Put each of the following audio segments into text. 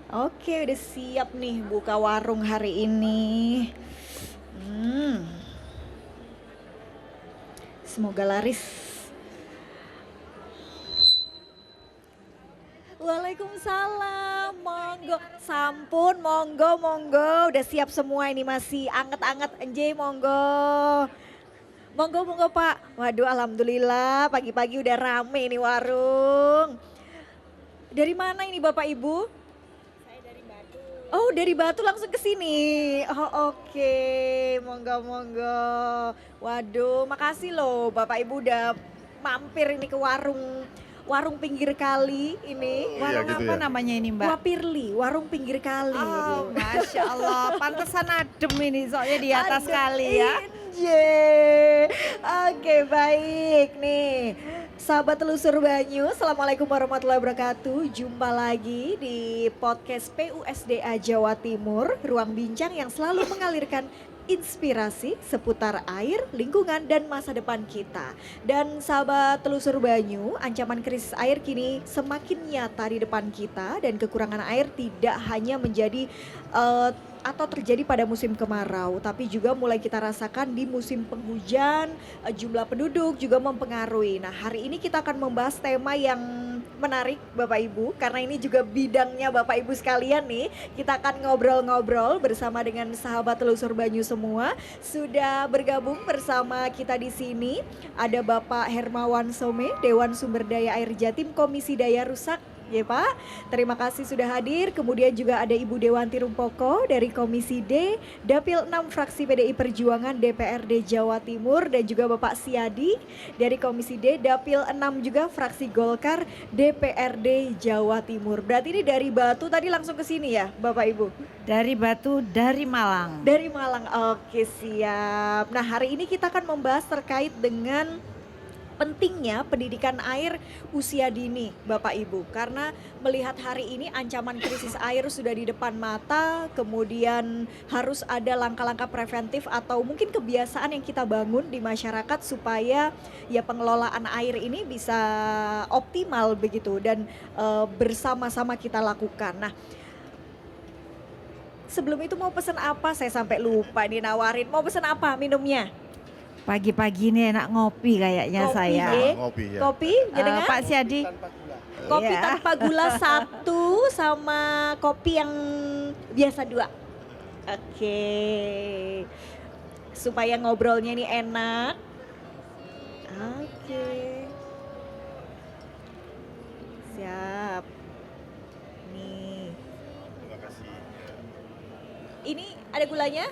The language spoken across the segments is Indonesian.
Oke, udah siap nih buka warung hari ini. Hmm, semoga laris. Waalaikumsalam, monggo. Sampun, monggo, monggo. Udah siap semua ini masih anget-anget. Enjay, monggo. Monggo, monggo Pak. Waduh, alhamdulillah pagi-pagi udah rame ini warung. Dari mana ini Bapak Ibu? Oh, dari Batu langsung ke sini. Oh, oke. Monggo, monggo. Waduh, makasih loh Bapak Ibu udah mampir ini ke warung warung pinggir kali ini. Iya Warung gitu apa ya. namanya ini Mbak? Wapirli, warung pinggir kali. Oh, Masya Allah, pantesan adem ini soalnya di atas Aduh, kali ya. Inje. Oke, baik nih. Sahabat telusur Banyu, Assalamualaikum warahmatullahi wabarakatuh. Jumpa lagi di podcast PUSDA Jawa Timur, ruang bincang yang selalu mengalirkan inspirasi seputar air, lingkungan, dan masa depan kita. Dan sahabat telusur Banyu, ancaman krisis air kini semakin nyata di depan kita dan kekurangan air tidak hanya menjadi eh, atau terjadi pada musim kemarau, tapi juga mulai kita rasakan di musim penghujan, jumlah penduduk juga mempengaruhi. Nah, hari ini kita akan membahas tema yang menarik Bapak Ibu, karena ini juga bidangnya Bapak Ibu sekalian nih. Kita akan ngobrol-ngobrol bersama dengan sahabat telusur Banyu semua. Sudah bergabung bersama kita di sini ada Bapak Hermawan Some, Dewan Sumber Daya Air Jatim, Komisi Daya Rusak. Ya Pak, terima kasih sudah hadir. Kemudian juga ada Ibu Dewanti Rumpoko dari Komisi D, Dapil 6 Fraksi PDI Perjuangan DPRD Jawa Timur, dan juga Bapak Siadi dari Komisi D, Dapil 6 juga Fraksi Golkar DPRD Jawa Timur. Berarti ini dari Batu tadi langsung ke sini ya Bapak Ibu? Dari Batu, dari Malang. Dari Malang, oke siap. Nah hari ini kita akan membahas terkait dengan pentingnya pendidikan air usia dini Bapak Ibu, karena melihat hari ini ancaman krisis air sudah di depan mata, kemudian harus ada langkah-langkah preventif atau mungkin kebiasaan yang kita bangun di masyarakat supaya ya pengelolaan air ini bisa optimal begitu dan bersama-sama kita lakukan. Nah, sebelum itu mau pesan apa? Saya sampai lupa nih nawarin. Mau pesan apa minumnya? Pagi-pagi ini enak ngopi kayaknya Kopi, saya. eh? Ngopi ya. Kopi, jenengan? Pak Siadi. Kopi Iya. tanpa gula satu sama kopi yang biasa dua. Oke. Supaya ngobrolnya ini enak. Oke. Siap. Nih. Terima kasih. Ini ada gulanya?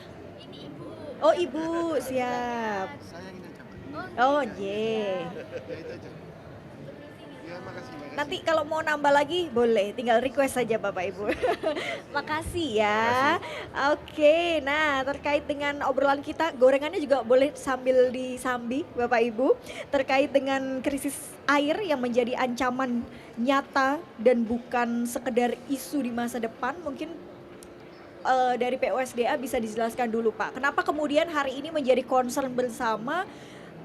Oh, Ibu, siap. Oh, ye. Nanti kalau mau nambah lagi boleh, tinggal request saja Bapak Ibu. Makasih ya. Oke, nah terkait dengan obrolan kita, gorengannya juga boleh sambil disambi Bapak Ibu. Terkait dengan krisis air yang menjadi ancaman nyata dan bukan sekedar isu di masa depan, mungkin dari PUSDA bisa dijelaskan dulu Pak, kenapa kemudian hari ini menjadi concern bersama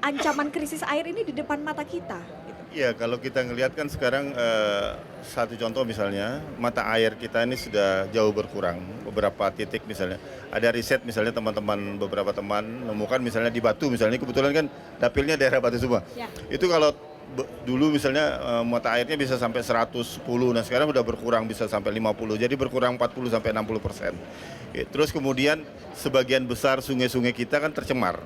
ancaman krisis air ini di depan mata kita? Gitu. Iya, kalau kita ngelihat kan sekarang satu contoh misalnya mata air kita ini sudah jauh berkurang. Beberapa titik misalnya ada riset misalnya teman-teman beberapa teman menemukan misalnya di Batu misalnya, kebetulan kan dapilnya daerah Batu semua. Ya. Itu kalau dulu misalnya mata airnya bisa sampai 110, nah sekarang udah berkurang bisa sampai 50, jadi berkurang 40 sampai 60%. Terus kemudian sebagian besar sungai-sungai kita kan tercemar.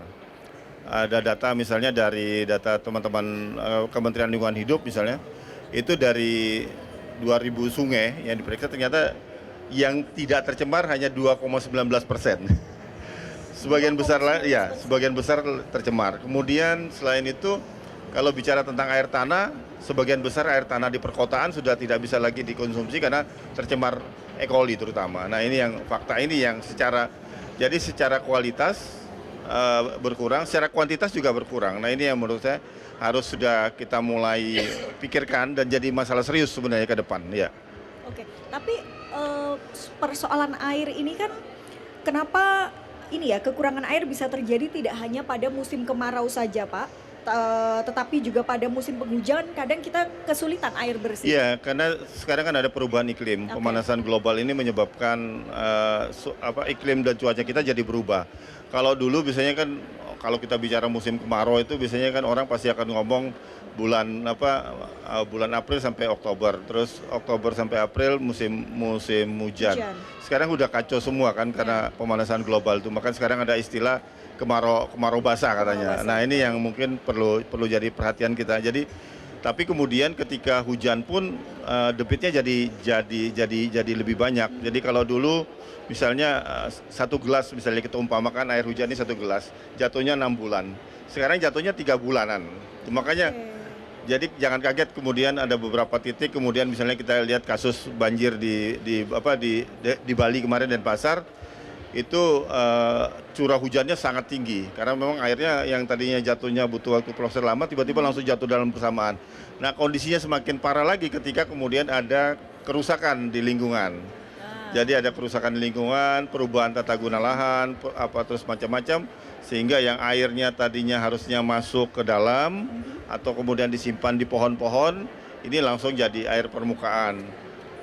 Ada data misalnya dari data teman-teman Kementerian Lingkungan Hidup misalnya, itu dari 2000 sungai yang diperiksa ternyata yang tidak tercemar hanya 2,19%. Sebagian besar tercemar. Kemudian selain itu kalau bicara tentang air tanah, sebagian besar air tanah di perkotaan sudah tidak bisa lagi dikonsumsi karena tercemar E. coli terutama. Nah ini yang fakta ini yang secara kualitas berkurang, secara kuantitas juga berkurang. Nah ini yang menurut saya harus sudah kita mulai pikirkan dan jadi masalah serius sebenarnya ke depan. Ya. Oke, tapi persoalan air ini kan kenapa ini ya kekurangan air bisa terjadi tidak hanya pada musim kemarau saja Pak, tetapi juga pada musim penghujan kadang kita kesulitan air bersih. Iya, karena sekarang kan ada perubahan iklim. Oke. Pemanasan global ini menyebabkan iklim dan cuaca kita jadi berubah. Kalau dulu biasanya kan kalau kita bicara musim kemarau itu biasanya kan orang pasti akan ngomong bulan April sampai Oktober. Terus Oktober sampai April musim hujan. Sekarang udah kacau semua kan karena pemanasan global itu. Maka sekarang ada istilah kemarau basah katanya. Nah, ini yang mungkin perlu jadi perhatian kita. Tapi kemudian ketika hujan pun debitnya jadi lebih banyak. Jadi kalau dulu misalnya satu gelas misalnya kita umpamakan air hujan ini satu gelas jatuhnya 6 bulan. Sekarang jatuhnya 3 bulanan. Makanya jadi jangan kaget kemudian ada beberapa titik kemudian misalnya kita lihat kasus banjir di Bali kemarin dan Denpasar itu curah hujannya sangat tinggi karena memang airnya yang tadinya jatuhnya butuh waktu proses lama tiba-tiba langsung jatuh dalam bersamaan. Nah, kondisinya semakin parah lagi ketika kemudian ada kerusakan di lingkungan. Jadi ada kerusakan di lingkungan, perubahan tata guna lahan, terus macam-macam sehingga yang airnya tadinya harusnya masuk ke dalam atau kemudian disimpan di pohon-pohon ini langsung jadi air permukaan.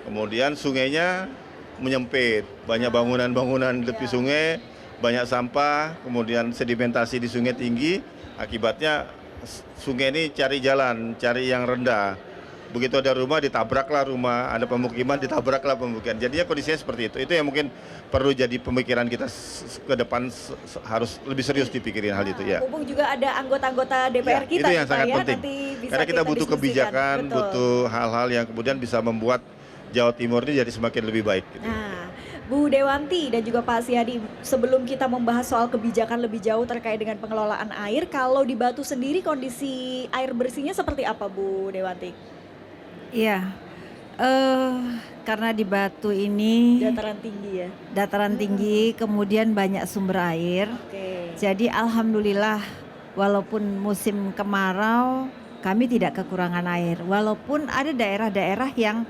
Kemudian sungainya menyempit, banyak bangunan-bangunan tepi sungai, banyak sampah, kemudian sedimentasi di sungai tinggi, akibatnya sungai ini cari jalan, cari yang rendah. Begitu ada rumah, ditabraklah rumah, ada pemukiman, ditabraklah pemukiman. Jadinya kondisinya seperti itu. Itu yang mungkin perlu jadi pemikiran kita ke depan harus lebih serius dipikirin hal itu ya. Mumpung juga ada anggota-anggota DPR kita itu yang sangat ya, penting. nanti bisa Karena kita butuh diskusikan. kebijakan, Betul. butuh hal-hal yang kemudian bisa membuat Jawa Timur ini jadi semakin lebih baik. Gitu. Nah, Bu Dewanti dan juga Pak Siadi, sebelum kita membahas soal kebijakan lebih jauh terkait dengan pengelolaan air, kalau di Batu sendiri kondisi air bersihnya seperti apa, Bu Dewanti? Iya, karena di Batu ini Dataran tinggi ya? dataran tinggi, kemudian banyak sumber air. Oke. Jadi alhamdulillah walaupun musim kemarau kami tidak kekurangan air. Walaupun ada daerah-daerah yang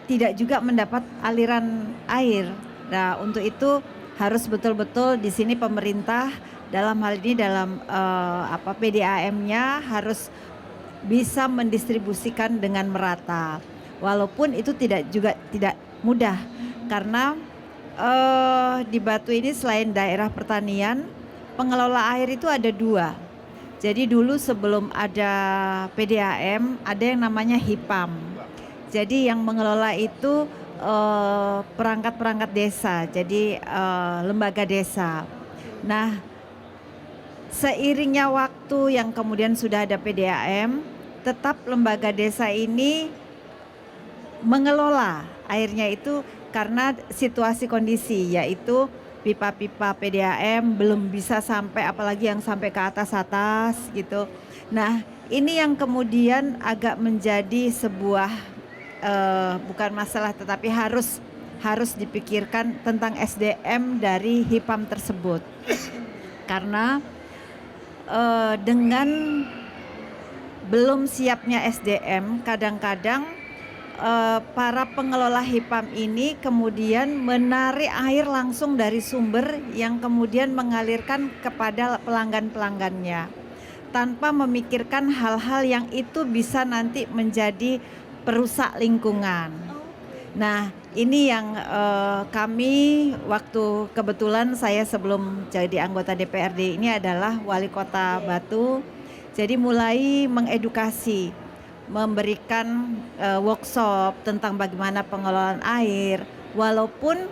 tidak juga mendapat aliran air. Nah, untuk itu harus betul-betul di sini pemerintah dalam hal ini dalam PDAM-nya harus bisa mendistribusikan dengan merata. Walaupun itu tidak mudah karena di Batu ini selain daerah pertanian, pengelola air itu ada 2. Jadi dulu sebelum ada PDAM ada yang namanya HIPAM. Jadi yang mengelola itu perangkat-perangkat desa, jadi lembaga desa. Nah, seiringnya waktu yang kemudian sudah ada PDAM, tetap lembaga desa ini mengelola airnya itu karena situasi kondisi, yaitu pipa-pipa PDAM belum bisa sampai, apalagi yang sampai ke atas-atas gitu. Nah, ini yang kemudian agak menjadi sebuah bukan masalah, tetapi harus dipikirkan tentang SDM dari HIPAM tersebut. Karena dengan belum siapnya SDM, kadang-kadang para pengelola HIPAM ini kemudian menarik air langsung dari sumber yang kemudian mengalirkan kepada pelanggan-pelanggannya tanpa memikirkan hal-hal yang itu bisa nanti menjadi perusak lingkungan. Nah, ini yang kami waktu kebetulan saya sebelum jadi anggota DPRD ini adalah wali kota Batu. Jadi mulai mengedukasi, memberikan workshop tentang bagaimana pengelolaan air. Walaupun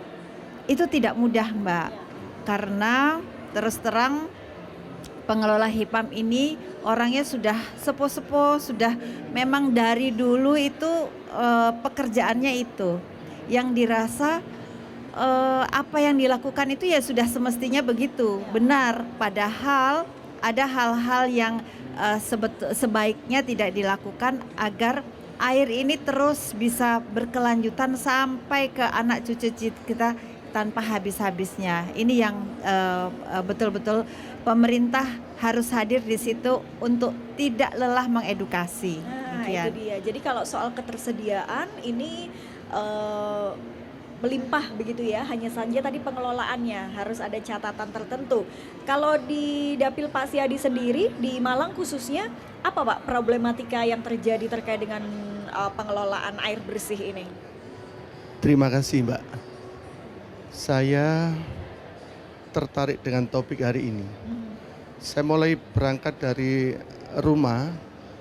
itu tidak mudah, Mbak. Karena terus terang pengelola HIPAM ini orangnya sudah sepo-sepo, sudah memang dari dulu itu pekerjaannya itu yang dirasa apa yang dilakukan itu ya sudah semestinya begitu, benar. Padahal ada hal-hal yang sebaiknya tidak dilakukan agar air ini terus bisa berkelanjutan sampai ke anak cucu kita tanpa habis-habisnya. Ini yang betul-betul pemerintah harus hadir di situ untuk tidak lelah mengedukasi. Nah, itu dia. Jadi kalau soal ketersediaan ini melimpah begitu ya, hanya saja tadi pengelolaannya harus ada catatan tertentu. Kalau di Dapil Pak Siadi sendiri di Malang khususnya apa Pak problematika yang terjadi terkait dengan pengelolaan air bersih ini? Terima kasih Mbak. Saya tertarik dengan topik hari ini. Saya mulai berangkat dari rumah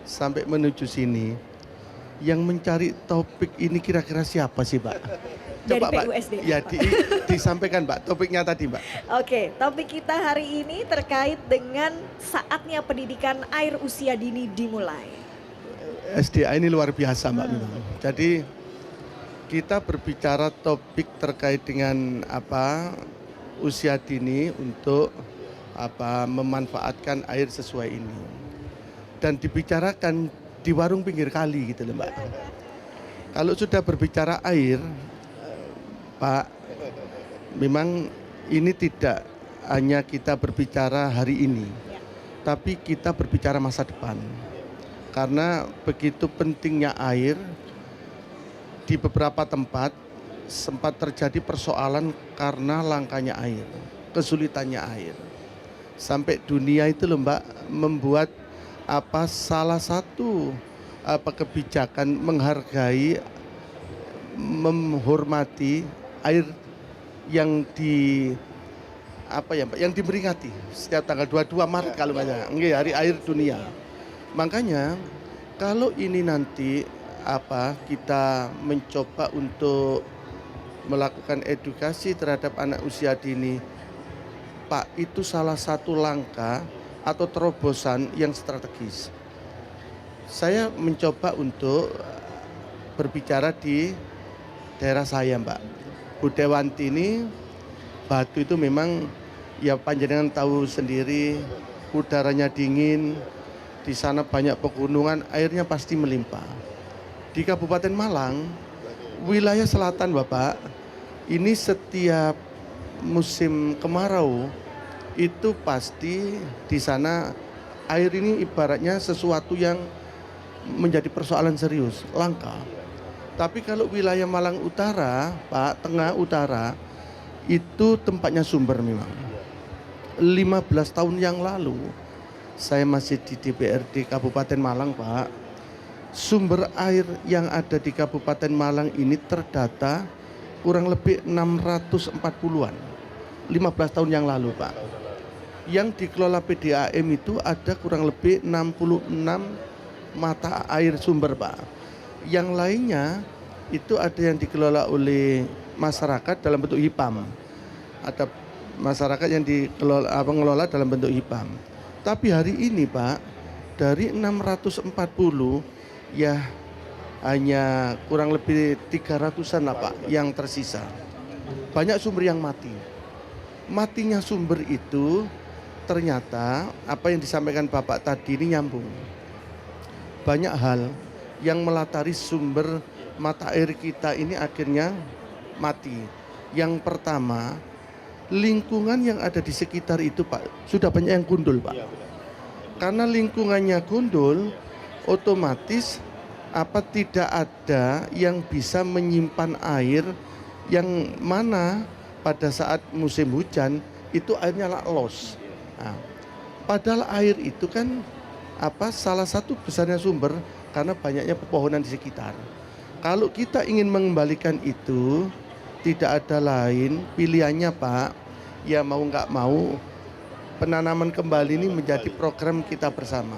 sampai menuju sini. Yang mencari topik ini kira-kira siapa sih Mbak? Dari Mbak. PUSD. Ya disampaikan Mbak topiknya tadi Mbak. Oke, topik kita hari ini terkait dengan saatnya pendidikan air usia dini dimulai. SDA ini luar biasa Mbak memang. Jadi kita berbicara topik terkait dengan usia dini untuk memanfaatkan air sesuai ini. Dan dibicarakan di warung pinggir kali gitu loh Mbak. Kalau sudah berbicara air, Pak, memang ini tidak hanya kita berbicara hari ini, tapi kita berbicara masa depan. Karena begitu pentingnya air, di beberapa tempat sempat terjadi persoalan karena langkanya air, kesulitannya air. Sampai dunia itu loh Mbak membuat salah satu kebijakan menghargai, menghormati air yang yang diperingati setiap tanggal 22 Maret kalau nggak salah, hari air dunia. Makanya kalau ini nanti kita mencoba untuk melakukan edukasi terhadap anak usia dini, Pak, itu salah satu langkah atau terobosan yang strategis. Saya mencoba untuk berbicara di daerah saya Mbak. Budewanti ini Batu itu memang ya panjenengan tahu sendiri, udaranya dingin, di sana banyak pegunungan, airnya pasti melimpah. Di Kabupaten Malang, wilayah selatan Bapak, ini setiap musim kemarau itu pasti di sana air ini ibaratnya sesuatu yang menjadi persoalan serius, langka. Tapi kalau wilayah Malang Utara, Pak, tengah utara, itu tempatnya sumber memang. 15 tahun yang lalu, saya masih di DPRD Kabupaten Malang, Pak. Sumber air yang ada di Kabupaten Malang ini terdata kurang lebih 640-an. 15 tahun yang lalu, Pak. Yang dikelola PDAM itu ada kurang lebih 66 mata air sumber Pak. Yang lainnya itu ada yang dikelola oleh masyarakat dalam bentuk HIPAM. Ada masyarakat yang mengelola dalam bentuk HIPAM. Tapi hari ini Pak, dari 640 ya hanya kurang lebih 300-an lah Pak yang tersisa. Banyak sumber yang mati. Matinya sumber itu ternyata apa yang disampaikan Bapak tadi ini nyambung. Banyak hal yang melatari sumber mata air kita ini akhirnya mati. Yang pertama, lingkungan yang ada di sekitar itu Pak, sudah banyak yang gundul Pak. Karena lingkungannya gundul, otomatis tidak ada yang bisa menyimpan air yang mana pada saat musim hujan itu airnya los. Nah, padahal air itu kan salah satu besarnya sumber karena banyaknya pepohonan di sekitar. Kalau kita ingin mengembalikan itu, tidak ada lain pilihannya Pak, ya mau nggak mau penanaman kembali ini menjadi program kita bersama.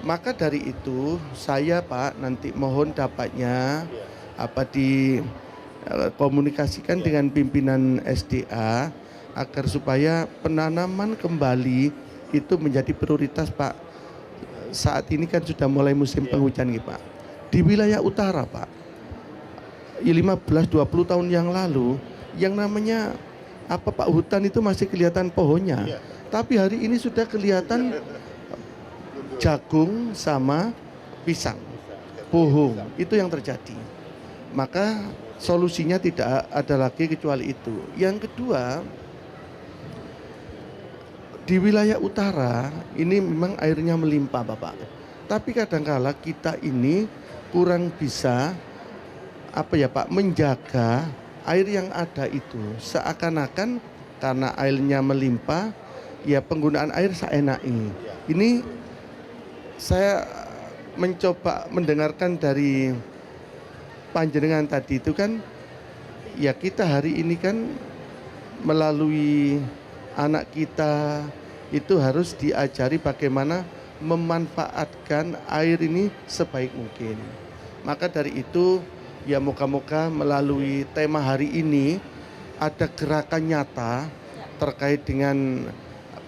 Maka dari itu saya Pak nanti mohon dapatnya dikomunikasikan dengan pimpinan SDA agar supaya penanaman kembali itu menjadi prioritas Pak. Saat ini kan sudah mulai musim penghujan nih Pak. Di wilayah utara Pak, 15-20 tahun yang lalu yang namanya Pak hutan itu masih kelihatan pohonnya. Tapi hari ini sudah kelihatan jagung sama pisang, pohon, itu yang terjadi. Maka solusinya tidak ada lagi kecuali itu. Yang kedua, di wilayah utara ini memang airnya melimpah Bapak. Tapi kadangkala kita ini kurang bisa apa ya Pak, menjaga air yang ada itu seakan-akan karena airnya melimpah, ya penggunaan air seenaknya. Ini saya mencoba mendengarkan dari panjenengan tadi itu kan, ya kita hari ini kan melalui anak kita itu harus diajari bagaimana memanfaatkan air ini sebaik mungkin. Maka dari itu ya moga-moga melalui tema hari ini ada gerakan nyata terkait dengan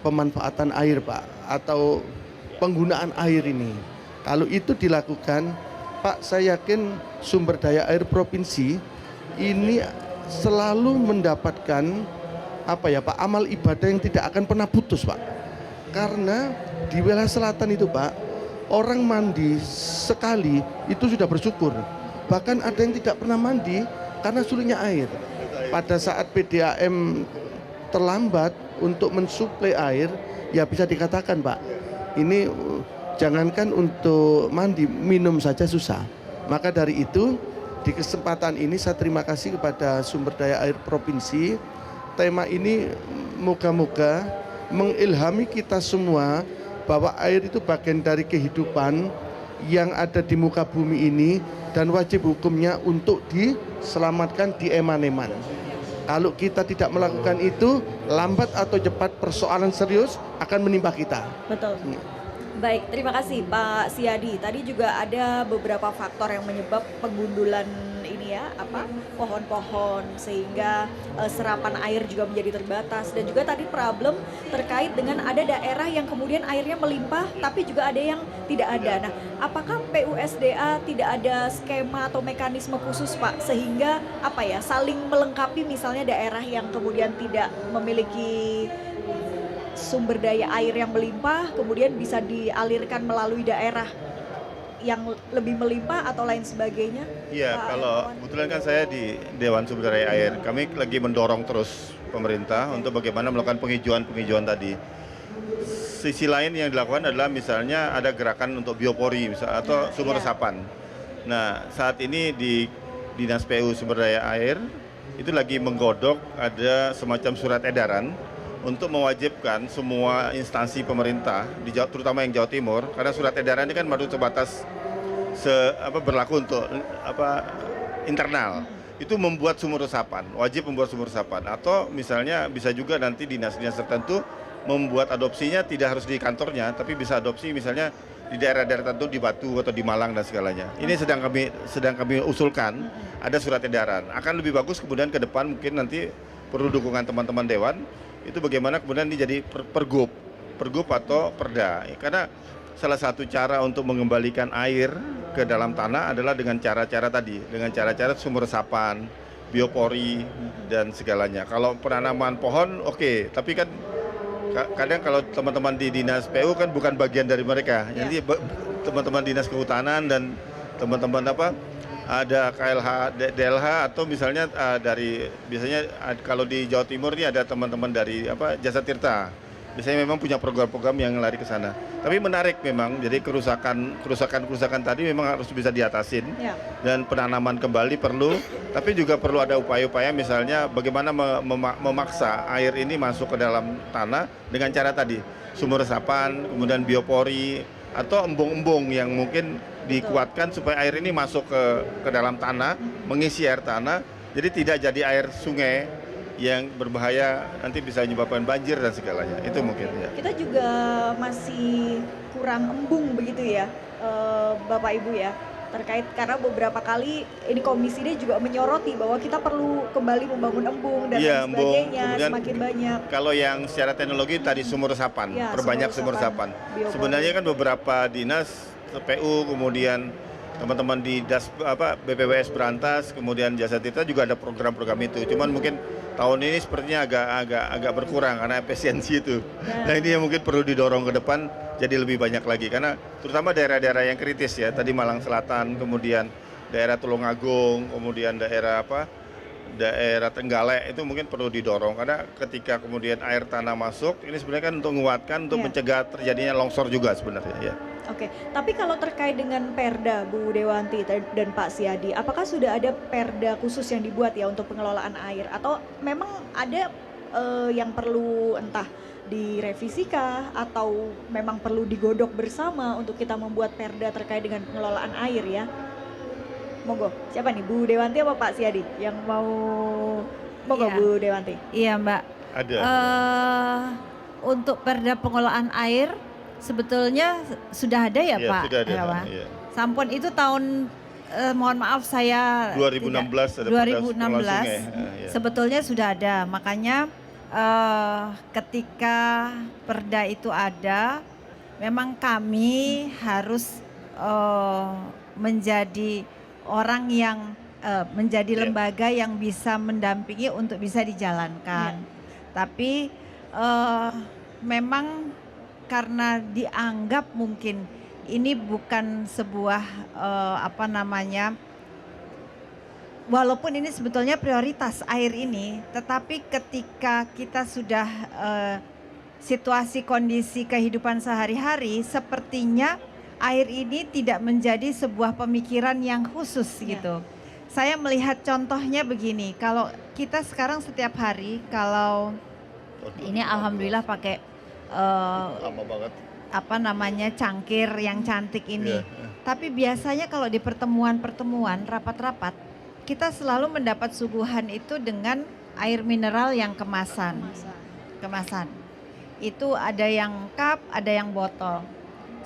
pemanfaatan air Pak, atau penggunaan air ini. Kalau itu dilakukan Pak, saya yakin sumber daya air provinsi ini selalu mendapatkan apa ya Pak, amal ibadah yang tidak akan pernah putus Pak. Karena di wilayah selatan itu Pak, orang mandi sekali itu sudah bersyukur. Bahkan ada yang tidak pernah mandi karena sulitnya air. Pada saat PDAM terlambat untuk mensuplai air, ya bisa dikatakan Pak, ini jangankan untuk mandi, minum saja susah. Maka dari itu di kesempatan ini saya terima kasih kepada sumber daya air provinsi. Tema ini moga-moga mengilhami kita semua bahwa air itu bagian dari kehidupan yang ada di muka bumi ini dan wajib hukumnya untuk diselamatkan di eman-eman. Kalau kita tidak melakukan itu, lambat atau cepat persoalan serius akan menimpa kita. Betul. Baik, terima kasih Pak Siadi. Tadi juga ada beberapa faktor yang menyebab pengundulan ini ya, pohon-pohon sehingga serapan air juga menjadi terbatas, dan juga tadi problem terkait dengan ada daerah yang kemudian airnya melimpah tapi juga ada yang tidak ada. Nah, apakah PUSDA tidak ada skema atau mekanisme khusus Pak sehingga saling melengkapi, misalnya daerah yang kemudian tidak memiliki sumber daya air yang melimpah kemudian bisa dialirkan melalui daerah yang lebih melimpah atau lain sebagainya? Iya, kalau kebetulan kan saya di Dewan Sumber Daya Air, kami lagi mendorong terus pemerintah untuk bagaimana melakukan penghijauan tadi. Sisi lain yang dilakukan adalah misalnya ada gerakan untuk biopori atau sumur resapan. Nah, saat ini di Dinas PU Sumber Daya Air itu lagi menggodok ada semacam surat edaran untuk mewajibkan semua instansi pemerintah, terutama yang Jawa Timur, karena surat edaran ini kan baru sebatas berlaku untuk internal. Itu membuat sumur resapan, wajib membuat sumur resapan, atau misalnya bisa juga nanti dinas-dinas tertentu membuat adopsinya tidak harus di kantornya, tapi bisa adopsi misalnya di daerah-daerah tertentu di Batu atau di Malang dan segalanya. Ini sedang kami usulkan, ada surat edaran. Akan lebih bagus kemudian ke depan mungkin nanti perlu dukungan teman-teman dewan. Itu bagaimana kemudian ini jadi pergub atau perda. Karena salah satu cara untuk mengembalikan air ke dalam tanah adalah dengan cara-cara tadi, dengan cara-cara sumur resapan, biopori dan segalanya. Kalau penanaman pohon oke, tapi kan kadang kalau teman-teman di Dinas PU kan bukan bagian dari mereka. Jadi teman-teman Dinas Kehutanan dan teman-teman ada KLH, DLH, atau misalnya biasanya kalau di Jawa Timur ini ada teman-teman dari Jasa Tirta. Biasanya memang punya program-program yang lari ke sana. Tapi menarik memang, jadi kerusakan tadi memang harus bisa diatasin. Dan penanaman kembali perlu, tapi juga perlu ada upaya-upaya misalnya bagaimana memaksa air ini masuk ke dalam tanah dengan cara tadi, sumur resapan, kemudian biopori, atau embung-embung yang mungkin dikuatkan supaya air ini masuk ke dalam tanah, mengisi air tanah, jadi tidak jadi air sungai yang berbahaya, nanti bisa menyebabkan banjir dan segalanya. Itu mungkin ya. Kita juga masih kurang embung begitu ya, Bapak Ibu ya, terkait karena beberapa kali ini Komisi D juga menyoroti bahwa kita perlu kembali membangun embung dan lain sebagainya, semakin banyak. Kalau yang secara teknologi tadi sumur resapan, perbanyak sumur resapan. Sebenarnya kan beberapa dinas PU, kemudian teman-teman di BPWS Berantas, kemudian Jasa Tirta juga ada program-program itu. Cuman mungkin tahun ini sepertinya agak berkurang karena efisiensi itu. Nah ini yang mungkin perlu didorong ke depan jadi lebih banyak lagi, karena terutama daerah-daerah yang kritis ya, tadi Malang Selatan, kemudian daerah Tulungagung, kemudian daerah Trenggalek itu mungkin perlu didorong, karena ketika kemudian air tanah masuk ini sebenarnya kan untuk menguatkan, untuk mencegah terjadinya longsor juga sebenarnya ya. Oke, tapi kalau terkait dengan Perda Bu Dewanti dan Pak Siadi, apakah sudah ada Perda khusus yang dibuat ya untuk pengelolaan air atau memang ada yang perlu entah direvisikah atau memang perlu digodok bersama untuk kita membuat Perda terkait dengan pengelolaan air ya? Monggo, siapa nih Bu Dewanti apa Pak Siadi yang mau? Monggo Iya. Bu Dewanti. Iya Mbak. Ada. Untuk perda pengelolaan air sebetulnya sudah ada ya Iya, Pak sudah ada. Hewan? Iya. Sampun itu tahun mohon maaf saya 2016 ada 2016 iya. sebetulnya sudah ada. Makanya ketika perda itu ada, memang kami harus menjadi orang yang menjadi Iya. lembaga yang bisa mendampingi untuk bisa dijalankan. Tapi memang karena dianggap mungkin ini bukan sebuah apa namanya, walaupun ini sebetulnya prioritas air ini, tetapi ketika kita sudah situasi kondisi kehidupan sehari-hari, sepertinya air ini tidak menjadi sebuah pemikiran yang khusus gitu. Saya melihat contohnya begini, kalau kita sekarang setiap hari, kalau ini alhamdulillah pakai Lama banget. apa namanya cangkir yang cantik ini. Iya. Tapi biasanya kalau di pertemuan-pertemuan, rapat-rapat, kita selalu mendapat suguhan itu dengan air mineral yang kemasan. Kemasan. Itu ada yang cup, ada yang botol.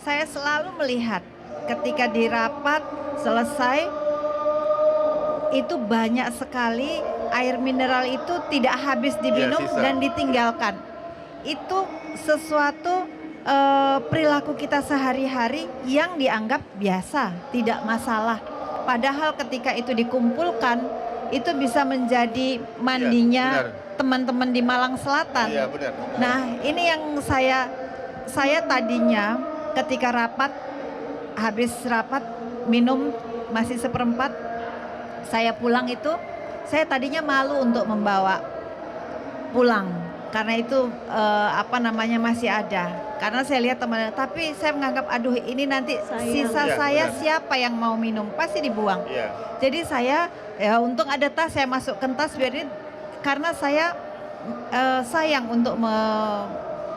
Saya selalu melihat ketika di rapat selesai, itu banyak sekali air mineral itu tidak habis diminum sisa. dan ditinggalkan. Itu sesuatu perilaku kita sehari-hari yang dianggap biasa, tidak masalah. Padahal ketika itu dikumpulkan, itu bisa menjadi mandinya benar. teman-teman di Malang Selatan. Iya, benar. Nah, ini yang saya tadinya ketika rapat, habis rapat minum masih seperempat, saya pulang itu, saya tadinya malu untuk membawa pulang karena itu apa namanya masih ada. Karena saya lihat teman, tapi saya menganggap aduh ini nanti Sayang. sisa Iya, saya benar. siapa yang mau minum, pasti dibuang. Iya. Jadi saya ya untung ada tas, saya masukkan tas biar ini, karena saya sayang untuk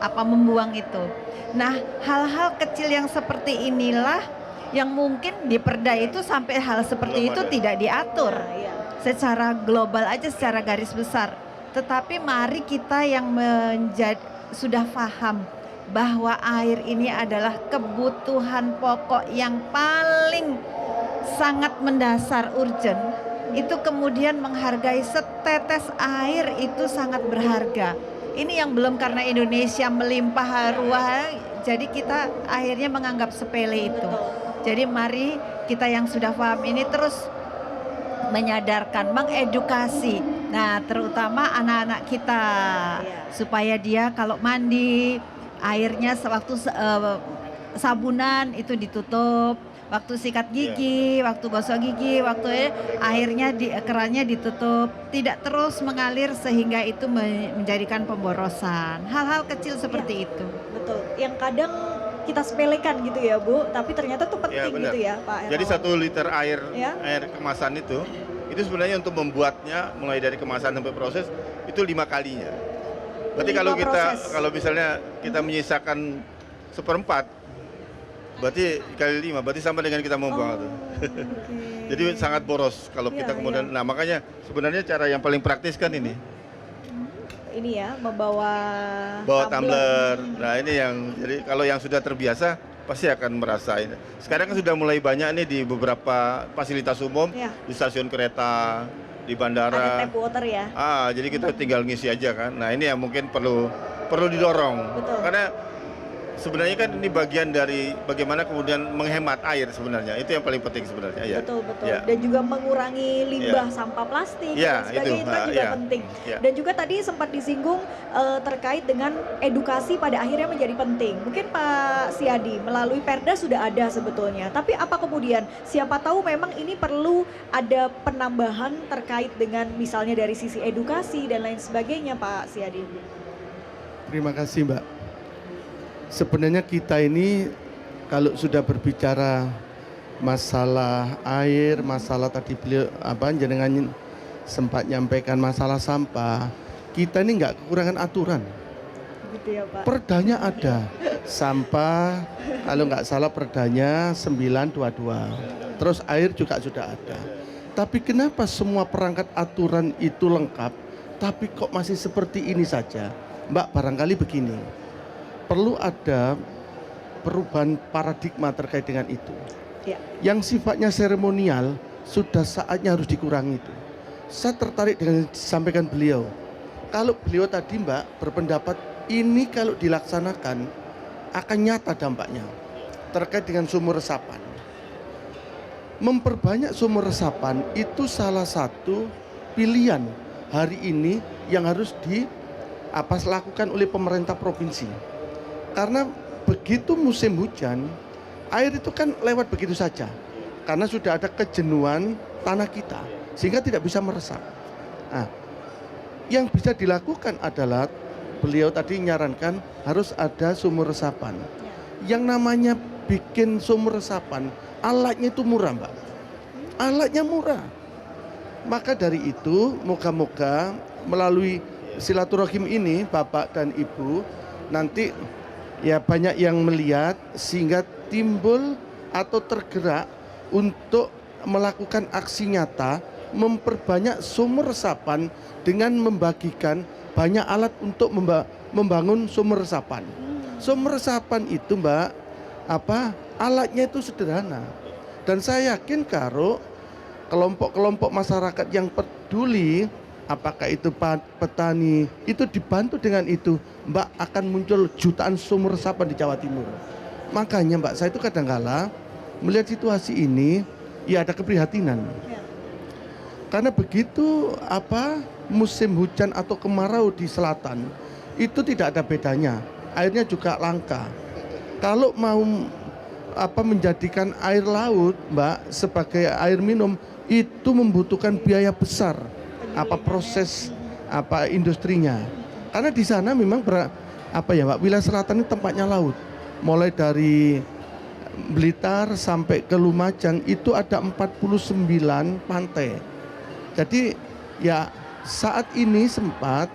membuang itu. Nah, hal-hal kecil yang seperti inilah yang mungkin di perda itu sampai hal seperti Belum itu ada. tidak diatur Nah, iya. secara global aja, secara garis besar. Tetapi mari kita yang sudah paham bahwa air ini adalah kebutuhan pokok yang paling sangat mendasar, urgent. Itu kemudian menghargai setetes air itu sangat berharga. Ini yang belum, karena Indonesia melimpah ruah, jadi kita akhirnya menganggap sepele itu. Jadi mari kita yang sudah paham ini terus menyadarkan, mengedukasi. Nah, terutama anak-anak kita supaya dia kalau mandi airnya sewaktu sabunan itu ditutup, waktu sikat gigi, waktu gosok gigi, waktu airnya kerannya ditutup, tidak terus mengalir sehingga itu menjadikan pemborosan. Hal-hal kecil seperti itu. Betul. Yang kadang kita sepelekan gitu ya Bu, tapi ternyata tuh penting benar. gitu ya Pak Jadi Hermawan. 1 liter air Ya. air kemasan itu sebenarnya untuk membuatnya mulai dari kemasan sampai proses itu 5 kalinya. Berarti 5 proses. kalau misalnya kita menyisakan seperempat, berarti kali 5, berarti sama dengan kita membuang itu. Oke. Jadi sangat boros kalau Iya, kita kemudian. Nah, makanya sebenarnya cara yang paling praktis kan ini, Ini ya membawa bawa tumbler. Nah, ini yang jadi kalau yang sudah terbiasa pasti akan merasain. Sekarang kan sudah mulai banyak nih di beberapa fasilitas umum, Ya. di stasiun kereta, di Ada bandara. tap water ya. Jadi kita tinggal ngisi aja kan. Nah, ini yang mungkin perlu didorong. Betul. Karena sebenarnya kan ini bagian dari bagaimana kemudian menghemat air sebenarnya. Itu yang paling penting sebenarnya ya. Betul betul. Ya. Dan juga mengurangi limbah sampah plastik Ya, dan sebagainya itu kan itu. juga Ya. penting. Ya. Dan juga tadi sempat disinggung terkait dengan edukasi pada akhirnya menjadi penting. Mungkin Pak Siadi melalui Perda sudah ada sebetulnya. Tapi apa kemudian siapa tahu memang ini perlu ada penambahan terkait dengan misalnya dari sisi edukasi dan lain sebagainya Pak Siadi. Terima kasih Mbak. Sebenarnya kita ini kalau sudah berbicara masalah air, masalah tadi beliau jenengan sempat nyampaikan masalah sampah, kita ini nggak kekurangan aturan. Gitu ya Pak. Perdanya ada, sampah kalau nggak salah perdanya 922, terus air juga sudah ada. Tapi kenapa semua perangkat aturan itu lengkap, tapi kok masih seperti ini saja? Mbak, barangkali begini, perlu ada perubahan paradigma terkait dengan itu. Ya. Yang sifatnya seremonial sudah saatnya harus dikurangi itu. Saya tertarik dengan yang disampaikan beliau. Kalau beliau tadi Mbak berpendapat ini kalau dilaksanakan akan nyata dampaknya terkait dengan sumur resapan. Memperbanyak sumur resapan itu salah satu pilihan hari ini yang harus dilakukan oleh pemerintah provinsi. Karena begitu musim hujan, air itu kan lewat begitu saja. Karena sudah ada kejenuhan tanah kita, sehingga tidak bisa meresap. Nah, yang bisa dilakukan adalah beliau tadi nyarankan harus ada sumur resapan. Yang namanya bikin sumur resapan, alatnya itu murah Mbak. Alatnya murah. Maka dari itu, moga-moga melalui silaturahim ini Bapak dan Ibu nanti ya banyak yang melihat sehingga timbul atau tergerak untuk melakukan aksi nyata memperbanyak sumur resapan dengan membagikan banyak alat untuk membangun sumur resapan. Sumur resapan itu Mbak, alatnya itu sederhana. Dan saya yakin kalau kelompok-kelompok masyarakat yang peduli, apakah itu petani, itu dibantu dengan itu, Mbak, akan muncul jutaan sumur resapan di Jawa Timur. Makanya Mbak, saya itu kadang-kala melihat situasi ini, ya ada keprihatinan. Karena begitu musim hujan atau kemarau di selatan, itu tidak ada bedanya. Airnya juga langka. Kalau mau menjadikan air laut, Mbak, sebagai air minum, itu membutuhkan biaya besar. Proses industrinya. Karena di sana memang Mbak, wilayah selatan ini tempatnya laut. Mulai dari Blitar sampai ke Lumajang itu ada 49 pantai. Jadi ya saat ini sempat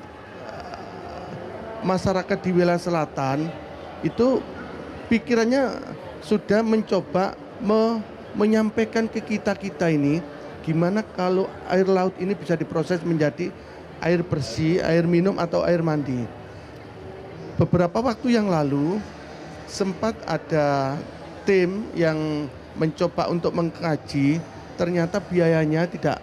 masyarakat di wilayah selatan itu pikirannya sudah mencoba menyampaikan ke kita ini gimana kalau air laut ini bisa diproses menjadi air bersih, air minum atau air mandi. Beberapa waktu yang lalu sempat ada tim yang mencoba untuk mengkaji, ternyata biayanya tidak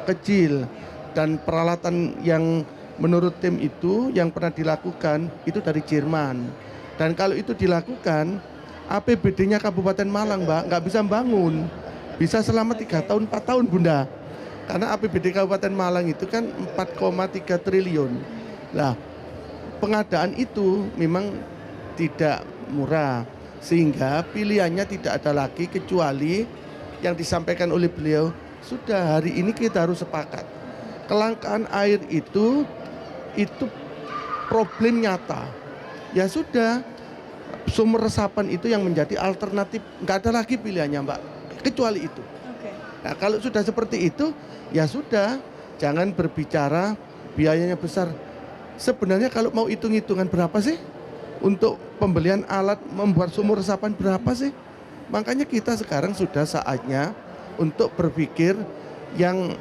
kecil dan peralatan yang menurut tim itu yang pernah dilakukan itu dari Jerman. Dan kalau itu dilakukan, APBD-nya Kabupaten Malang Mbak nggak bisa bangun. Bisa selama 3 tahun, 4 tahun Bunda. Karena APBD Kabupaten Malang itu kan 4,3 triliun. Nah, pengadaan itu memang tidak murah. Sehingga pilihannya tidak ada lagi kecuali yang disampaikan oleh beliau, sudah hari ini kita harus sepakat. Kelangkaan air itu problem nyata. Ya sudah, sumber resapan itu yang menjadi alternatif, nggak ada lagi pilihannya Mbak. Kecuali itu. Nah, kalau sudah seperti itu, ya sudah, jangan berbicara biayanya besar. Sebenarnya kalau mau hitung-hitungan berapa sih untuk pembelian alat membuat sumur resapan berapa sih? Makanya kita sekarang sudah saatnya untuk berpikir yang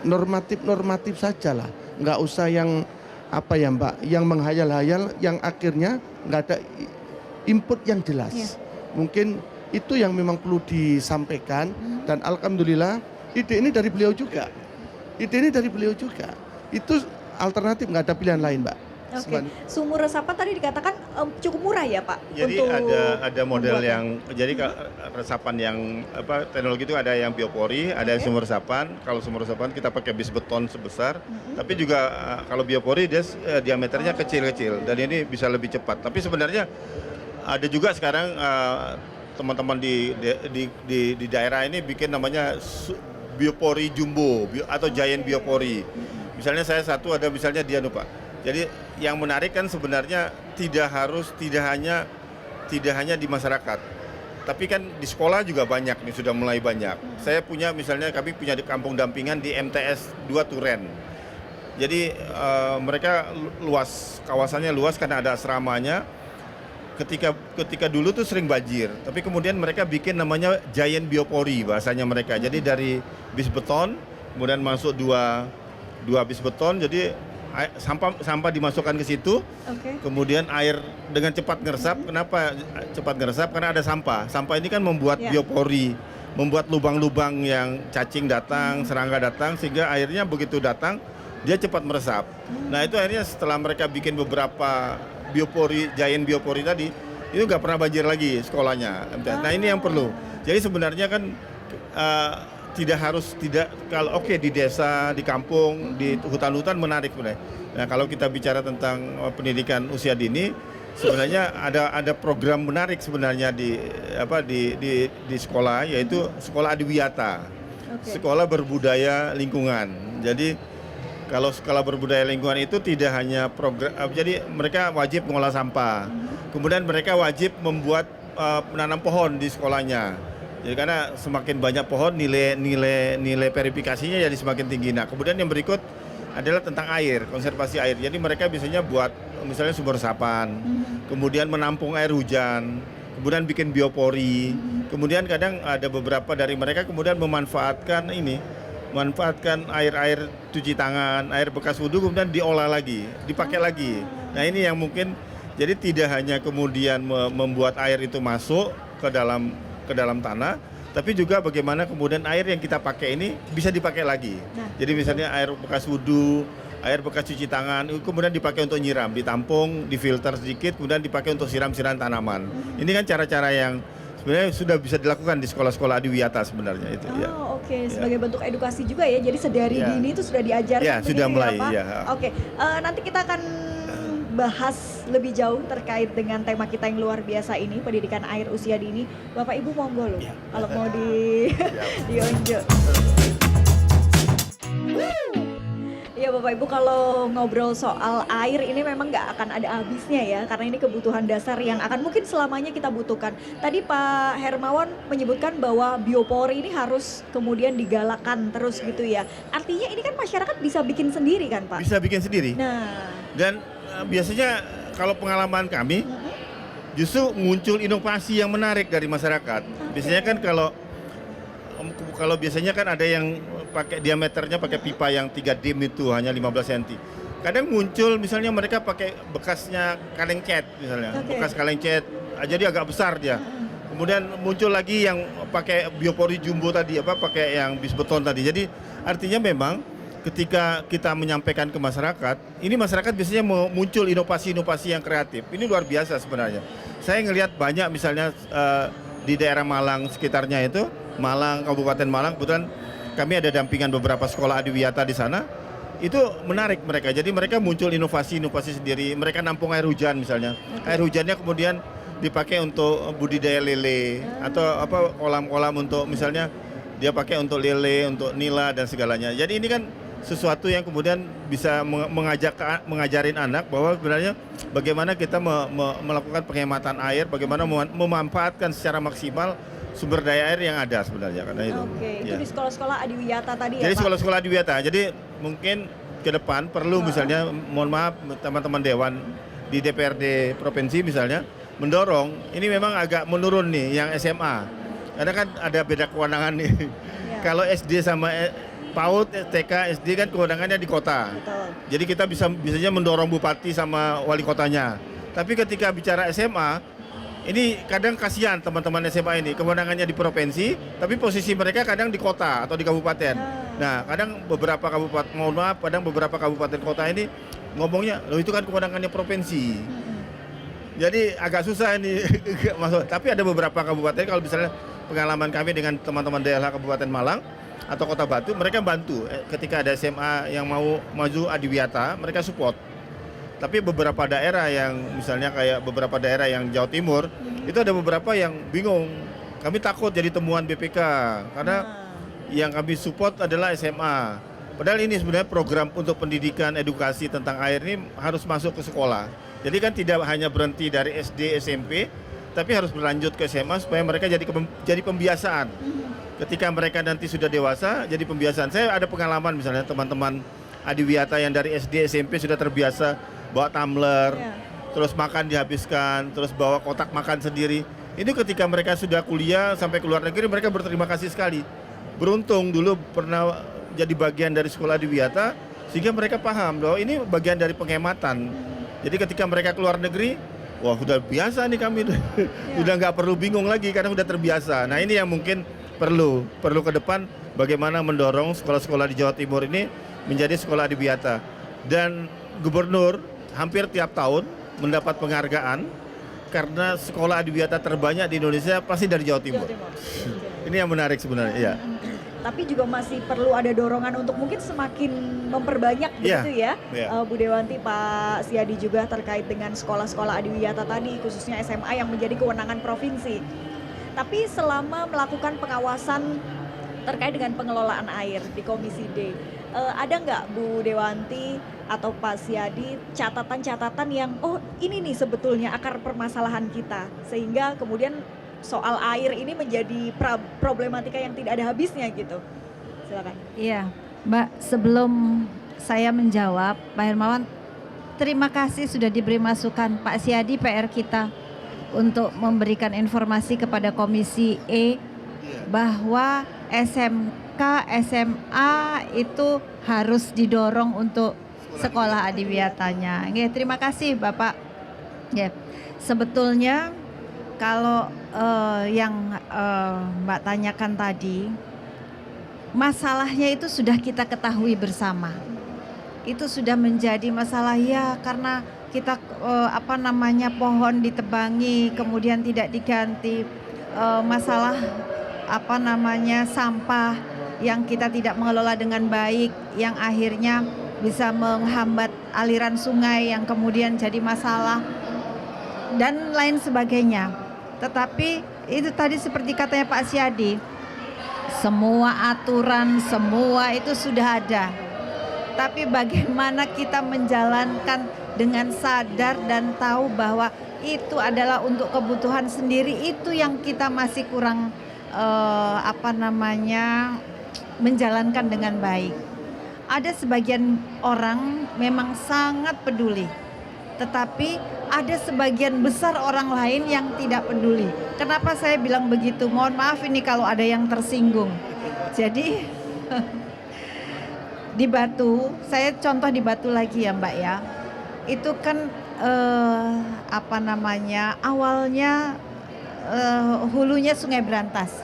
normatif-normatif saja lah. Nggak usah yang Mbak, yang menghayal-hayal, yang akhirnya nggak ada input yang jelas. Mungkin itu yang memang perlu disampaikan dan alhamdulillah ide ini dari beliau juga. Itu alternatif, nggak ada pilihan lain Mbak. Oke. Sumur resapan tadi dikatakan cukup murah ya Pak? Jadi ada model yang resapan yang teknologi itu ada yang biopori, ada yang sumur resapan. Kalau sumur resapan kita pakai bis beton sebesar, tapi juga kalau biopori dia diameternya kecil-kecil dan ini bisa lebih cepat. Tapi sebenarnya ada juga sekarang teman-teman di daerah ini bikin namanya biopori jumbo atau giant biopori. Misalnya saya satu ada misalnya dia Pak. Jadi yang menarik kan sebenarnya tidak hanya di masyarakat. tapi kan di sekolah juga banyak nih, sudah mulai banyak. Saya punya misalnya, kami punya di kampung dampingan di MTS 2 Turen. Jadi mereka luas, kawasannya luas karena ada asramanya. Ketika dulu tuh sering banjir, tapi kemudian mereka bikin namanya giant biopori bahasanya mereka. Jadi dari bis beton, kemudian masuk dua bis beton, jadi sampah dimasukkan ke situ, kemudian air dengan cepat ngeresap. Kenapa cepat ngeresap? Karena ada sampah. Sampah ini kan membuat biopori, membuat lubang-lubang yang cacing datang, serangga datang, sehingga airnya begitu datang dia cepat meresap. Nah itu akhirnya setelah mereka bikin beberapa biopori, giant biopori tadi, itu nggak pernah banjir lagi sekolahnya. Nah ini yang perlu. Jadi sebenarnya kan tidak kalau di desa, di kampung, di hutan-hutan menarik sebenarnya. Nah kalau kita bicara tentang pendidikan usia dini, sebenarnya ada program menarik sebenarnya di sekolah, yaitu sekolah adiwiyata, sekolah berbudaya lingkungan. Jadi kalau sekolah berbudaya lingkungan itu tidak hanya program, jadi mereka wajib mengolah sampah, kemudian mereka wajib membuat menanam pohon di sekolahnya. Jadi karena semakin banyak pohon, nilai verifikasinya jadi semakin tinggi. Nah kemudian yang berikut adalah tentang air, konservasi air. Jadi mereka biasanya buat misalnya sumber resapan, kemudian menampung air hujan, kemudian bikin biopori, kemudian kadang ada beberapa dari mereka kemudian memanfaatkan air cuci tangan, air bekas wudhu, kemudian diolah lagi, dipakai lagi. Nah ini yang mungkin, jadi tidak hanya kemudian membuat air itu masuk ke dalam tanah, tapi juga bagaimana kemudian air yang kita pakai ini bisa dipakai lagi. Jadi misalnya air bekas wudhu, air bekas cuci tangan, kemudian dipakai untuk nyiram, ditampung, difilter sedikit, kemudian dipakai untuk siram-siram tanaman. Ini kan cara-cara yang sebenarnya sudah bisa dilakukan di sekolah-sekolah adiwiyata sebenarnya itu. Sebagai bentuk edukasi juga ya. Jadi sedari dini itu sudah diajarkan. Ya, sudah mulai. Nanti kita akan bahas lebih jauh terkait dengan tema kita yang luar biasa ini, pendidikan air usia dini. Bapak Ibu monggo loh, kalau mau dionjok. Ya Bapak Ibu, kalau ngobrol soal air ini memang nggak akan ada habisnya ya, karena ini kebutuhan dasar yang akan mungkin selamanya kita butuhkan. Tadi Pak Hermawan menyebutkan bahwa biopori ini harus kemudian digalakan terus gitu ya. Artinya ini kan masyarakat bisa bikin sendiri kan Pak? Bisa bikin sendiri. Dan biasanya kalau pengalaman kami, justru muncul inovasi yang menarik dari masyarakat. Biasanya kan kalau biasanya kan ada yang pakai diameternya pakai pipa yang 3 dim itu hanya 15 cm. Kadang muncul misalnya mereka pakai bekasnya kaleng cat misalnya, bekas kaleng cat, jadi agak besar dia. Kemudian muncul lagi yang pakai biopori jumbo tadi, pakai yang bis beton tadi. Jadi artinya memang ketika kita menyampaikan ke masyarakat, ini masyarakat biasanya muncul inovasi-inovasi yang kreatif. Ini luar biasa sebenarnya. Saya ngelihat banyak misalnya di daerah Malang sekitarnya itu, Malang, Kabupaten Malang, kebetulan kami ada dampingan beberapa sekolah adiwiyata di sana. Itu menarik mereka. Jadi mereka muncul inovasi-inovasi sendiri. Mereka nampung air hujan misalnya. Air hujannya kemudian dipakai untuk budidaya lele atau kolam-kolam untuk misalnya dia pakai untuk lele, untuk nila dan segalanya. Jadi ini kan sesuatu yang kemudian bisa mengajarin anak bahwa sebenarnya bagaimana kita melakukan penghematan air, bagaimana memanfaatkan secara maksimal sumber daya air yang ada sebenarnya karena itu. Itu di sekolah-sekolah adiwiyata tadi ya. Jadi sekolah-sekolah adiwiyata. Jadi mungkin ke depan perlu misalnya, mohon maaf teman-teman dewan di DPRD provinsi misalnya mendorong, ini memang agak menurun nih yang SMA. Karena kan ada beda kewenangan nih. Kalau SD sama PAUD, TK, SD kan kewenangannya di kota. Jadi kita biasanya mendorong bupati sama wali kotanya. Tapi ketika bicara SMA, ini kadang kasihan teman-teman SMA ini, kewenangannya di provinsi, tapi posisi mereka kadang di kota atau di kabupaten. Nah, kadang beberapa kabupaten kota ini ngomongnya, loh itu kan kewenangannya provinsi. Jadi agak susah ini masuk. Tapi ada beberapa kabupaten, kalau misalnya pengalaman kami dengan teman-teman daerah Kabupaten Malang atau Kota Batu, mereka bantu ketika ada SMA yang mau maju adiwiyata, mereka support. Tapi beberapa daerah yang misalnya kayak beberapa daerah yang Jawa Timur, itu ada beberapa yang bingung. Kami takut jadi temuan BPK karena yang kami support adalah SMA. Padahal ini sebenarnya program untuk pendidikan edukasi tentang air ini harus masuk ke sekolah. Jadi kan tidak hanya berhenti dari SD, SMP, tapi harus berlanjut ke SMA supaya mereka jadi pembiasaan. Ketika mereka nanti sudah dewasa, jadi pembiasaan. Saya ada pengalaman misalnya teman-teman adiwiyata yang dari SD, SMP sudah terbiasa bawa tumbler, terus makan dihabiskan, terus bawa kotak makan sendiri. Ini ketika mereka sudah kuliah sampai ke luar negeri, mereka berterima kasih sekali. Beruntung dulu pernah jadi bagian dari sekolah adiwiyata, sehingga mereka paham bahwa ini bagian dari penghematan. Jadi ketika mereka keluar negeri, wah udah biasa nih kami, udah nggak perlu bingung lagi karena udah terbiasa. Nah ini yang mungkin perlu ke depan bagaimana mendorong sekolah-sekolah di Jawa Timur ini menjadi sekolah adiwiyata. Dan gubernur hampir tiap tahun mendapat penghargaan karena sekolah adiwiyata terbanyak di Indonesia pasti dari Jawa Timur. Ini yang menarik sebenarnya, ya. Tapi juga masih perlu ada dorongan untuk mungkin semakin memperbanyak begitu ya, Bu Dewanti, Pak Siadi juga terkait dengan sekolah-sekolah adiwiyata tadi, khususnya SMA yang menjadi kewenangan provinsi. Tapi selama melakukan pengawasan terkait dengan pengelolaan air di Komisi D, ada nggak Bu Dewanti atau Pak Siadi catatan-catatan yang ini nih sebetulnya akar permasalahan kita, sehingga kemudian soal air ini menjadi problematika yang tidak ada habisnya gitu. Silakan. Iya, Mbak, sebelum saya menjawab, Pak Hermawan, terima kasih sudah diberi masukan. Pak Siadi, PR kita untuk memberikan informasi kepada Komisi E bahwa SMK, SMA itu harus didorong untuk sekolah adiwiyatanya. Terima kasih Bapak. Sebetulnya kalau yang Mbak tanyakan tadi, masalahnya itu sudah kita ketahui bersama. Itu sudah menjadi masalah ya karena kita pohon ditebangi kemudian tidak diganti, masalah sampah yang kita tidak mengelola dengan baik yang akhirnya bisa menghambat aliran sungai yang kemudian jadi masalah dan lain sebagainya. Tetapi itu tadi seperti katanya Pak Siadi, semua aturan, semua itu sudah ada. Tapi bagaimana kita menjalankan dengan sadar dan tahu bahwa itu adalah untuk kebutuhan sendiri, itu yang kita masih kurang menjalankan dengan baik. Ada sebagian orang memang sangat peduli, tetapi ada sebagian besar orang lain yang tidak peduli. Kenapa saya bilang begitu? Mohon maaf ini kalau ada yang tersinggung. Jadi di Batu, saya contoh di Batu lagi ya Mbak ya. Itu kan awalnya hulunya Sungai Brantas.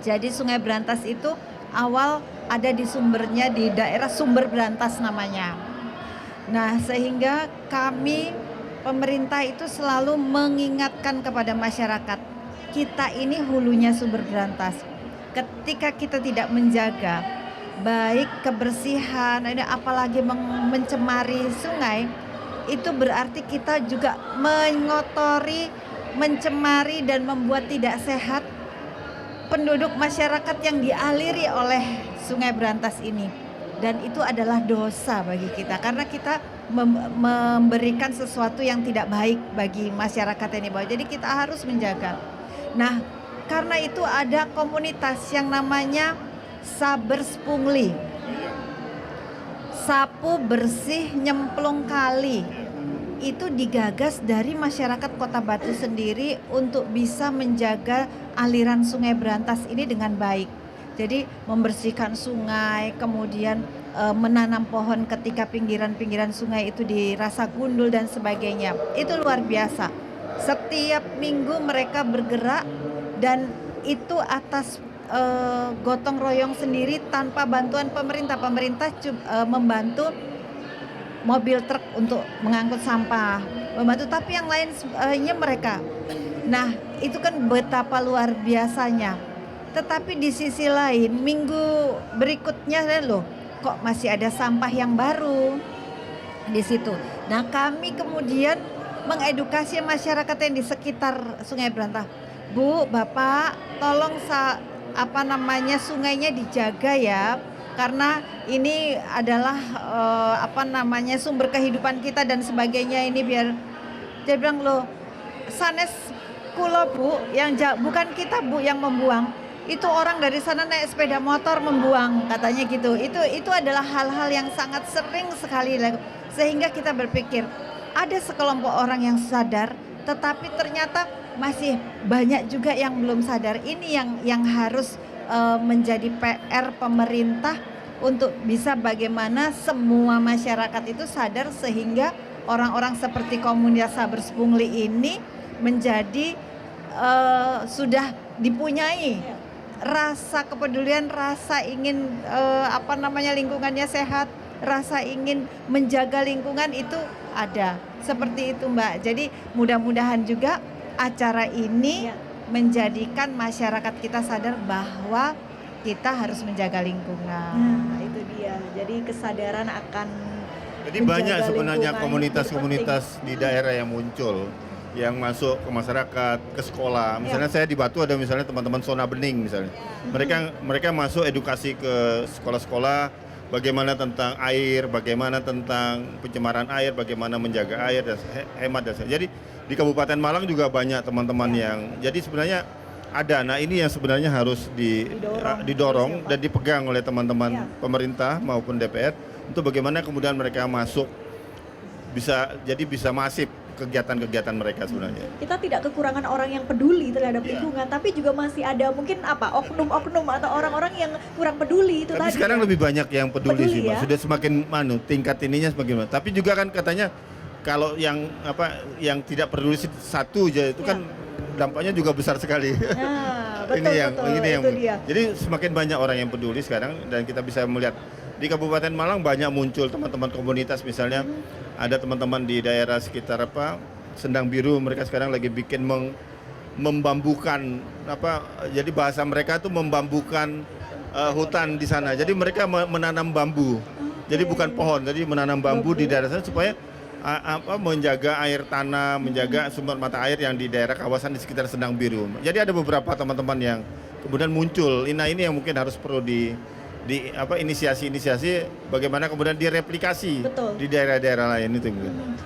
Jadi Sungai Brantas itu awal ada di sumbernya di daerah Sumber Brantas namanya. Nah, sehingga kami pemerintah itu selalu mengingatkan kepada masyarakat, kita ini hulunya Sumber Brantas. Ketika kita tidak menjaga baik kebersihan, apalagi mencemari sungai, itu berarti kita juga mengotori, mencemari dan membuat tidak sehat penduduk masyarakat yang dialiri oleh Sungai Brantas ini. Dan itu adalah dosa bagi kita karena kita memberikan sesuatu yang tidak baik bagi masyarakat yang di bawah. Jadi kita harus menjaga. Nah, karena itu ada komunitas yang namanya Sabers Pungli, sapu bersih nyemplung kali. Itu digagas dari masyarakat Kota Batu sendiri untuk bisa menjaga aliran Sungai Brantas ini dengan baik. Jadi membersihkan sungai, kemudian menanam pohon ketika pinggiran-pinggiran sungai itu dirasa gundul dan sebagainya. Itu luar biasa. Setiap minggu mereka bergerak dan itu atas gotong royong sendiri tanpa bantuan pemerintah. Pemerintah membantu mobil truk untuk mengangkut sampah, membantu, tapi yang lainnya mereka. Nah, itu kan betapa luar biasanya. Tetapi di sisi lain, minggu berikutnya loh, kok masih ada sampah yang baru di situ. Nah, kami kemudian mengedukasi masyarakat yang di sekitar Sungai Brantas. Bu, Bapak, tolong sungainya dijaga ya. Karena ini adalah sumber kehidupan kita dan sebagainya, ini biar dia bilang loh, sanes aku loh Bu, yang bukan kita Bu yang membuang. Itu orang dari sana naik sepeda motor membuang, katanya gitu. Itu adalah hal-hal yang sangat sering sekali, sehingga kita berpikir ada sekelompok orang yang sadar, tetapi ternyata masih banyak juga yang belum sadar. Ini yang harus menjadi PR pemerintah untuk bisa bagaimana semua masyarakat itu sadar, sehingga orang-orang seperti komunitas Sabers Pungli ini menjadi sudah dipunyai rasa kepedulian, rasa ingin lingkungannya sehat, rasa ingin menjaga lingkungan itu ada. Seperti itu Mbak. Jadi mudah-mudahan juga acara ini menjadikan masyarakat kita sadar bahwa kita harus menjaga lingkungan. Nah, itu dia. Jadi kesadaran akan Jadi menjaga banyak sebenarnya lingkungan komunitas-komunitas di daerah yang muncul, yang masuk ke masyarakat, ke sekolah. Misalnya saya di Batu ada misalnya teman-teman Sona Bening misalnya. Mereka masuk edukasi ke sekolah-sekolah, bagaimana tentang air, bagaimana tentang pencemaran air, bagaimana menjaga air dan hemat dan jadi di Kabupaten Malang juga banyak teman-teman yang jadi sebenarnya ada. Nah ini yang sebenarnya harus didorong dan dipegang oleh teman-teman pemerintah maupun DPR untuk bagaimana kemudian mereka masuk bisa masif kegiatan-kegiatan mereka sebenarnya. Kita tidak kekurangan orang yang peduli terhadap lingkungan, tapi juga masih ada mungkin oknum-oknum atau orang-orang yang kurang peduli itu tapi tadi. sekarang lebih banyak yang peduli sih, Mas. Ya? Sudah semakin tingkat ininya semakin. Tapi juga kan katanya kalau yang tidak peduli satu aja itu kan dampaknya juga besar sekali. Nah, betul, ini yang dia. jadi semakin banyak orang yang peduli sekarang dan kita bisa melihat di Kabupaten Malang banyak muncul teman-teman komunitas misalnya ada teman-teman di daerah sekitar Sendang Biru, mereka sekarang lagi bikin membambukan jadi bahasa mereka itu membambukan hutan di sana. Jadi mereka menanam bambu. Jadi bukan pohon, jadi menanam bambu di daerah sana supaya menjaga air tanah, menjaga sumber mata air yang di daerah kawasan di sekitar Sendang Biru. Jadi ada beberapa teman-teman yang kemudian muncul. Ini yang mungkin harus perlu inisiasi bagaimana kemudian direplikasi di daerah-daerah lain itu.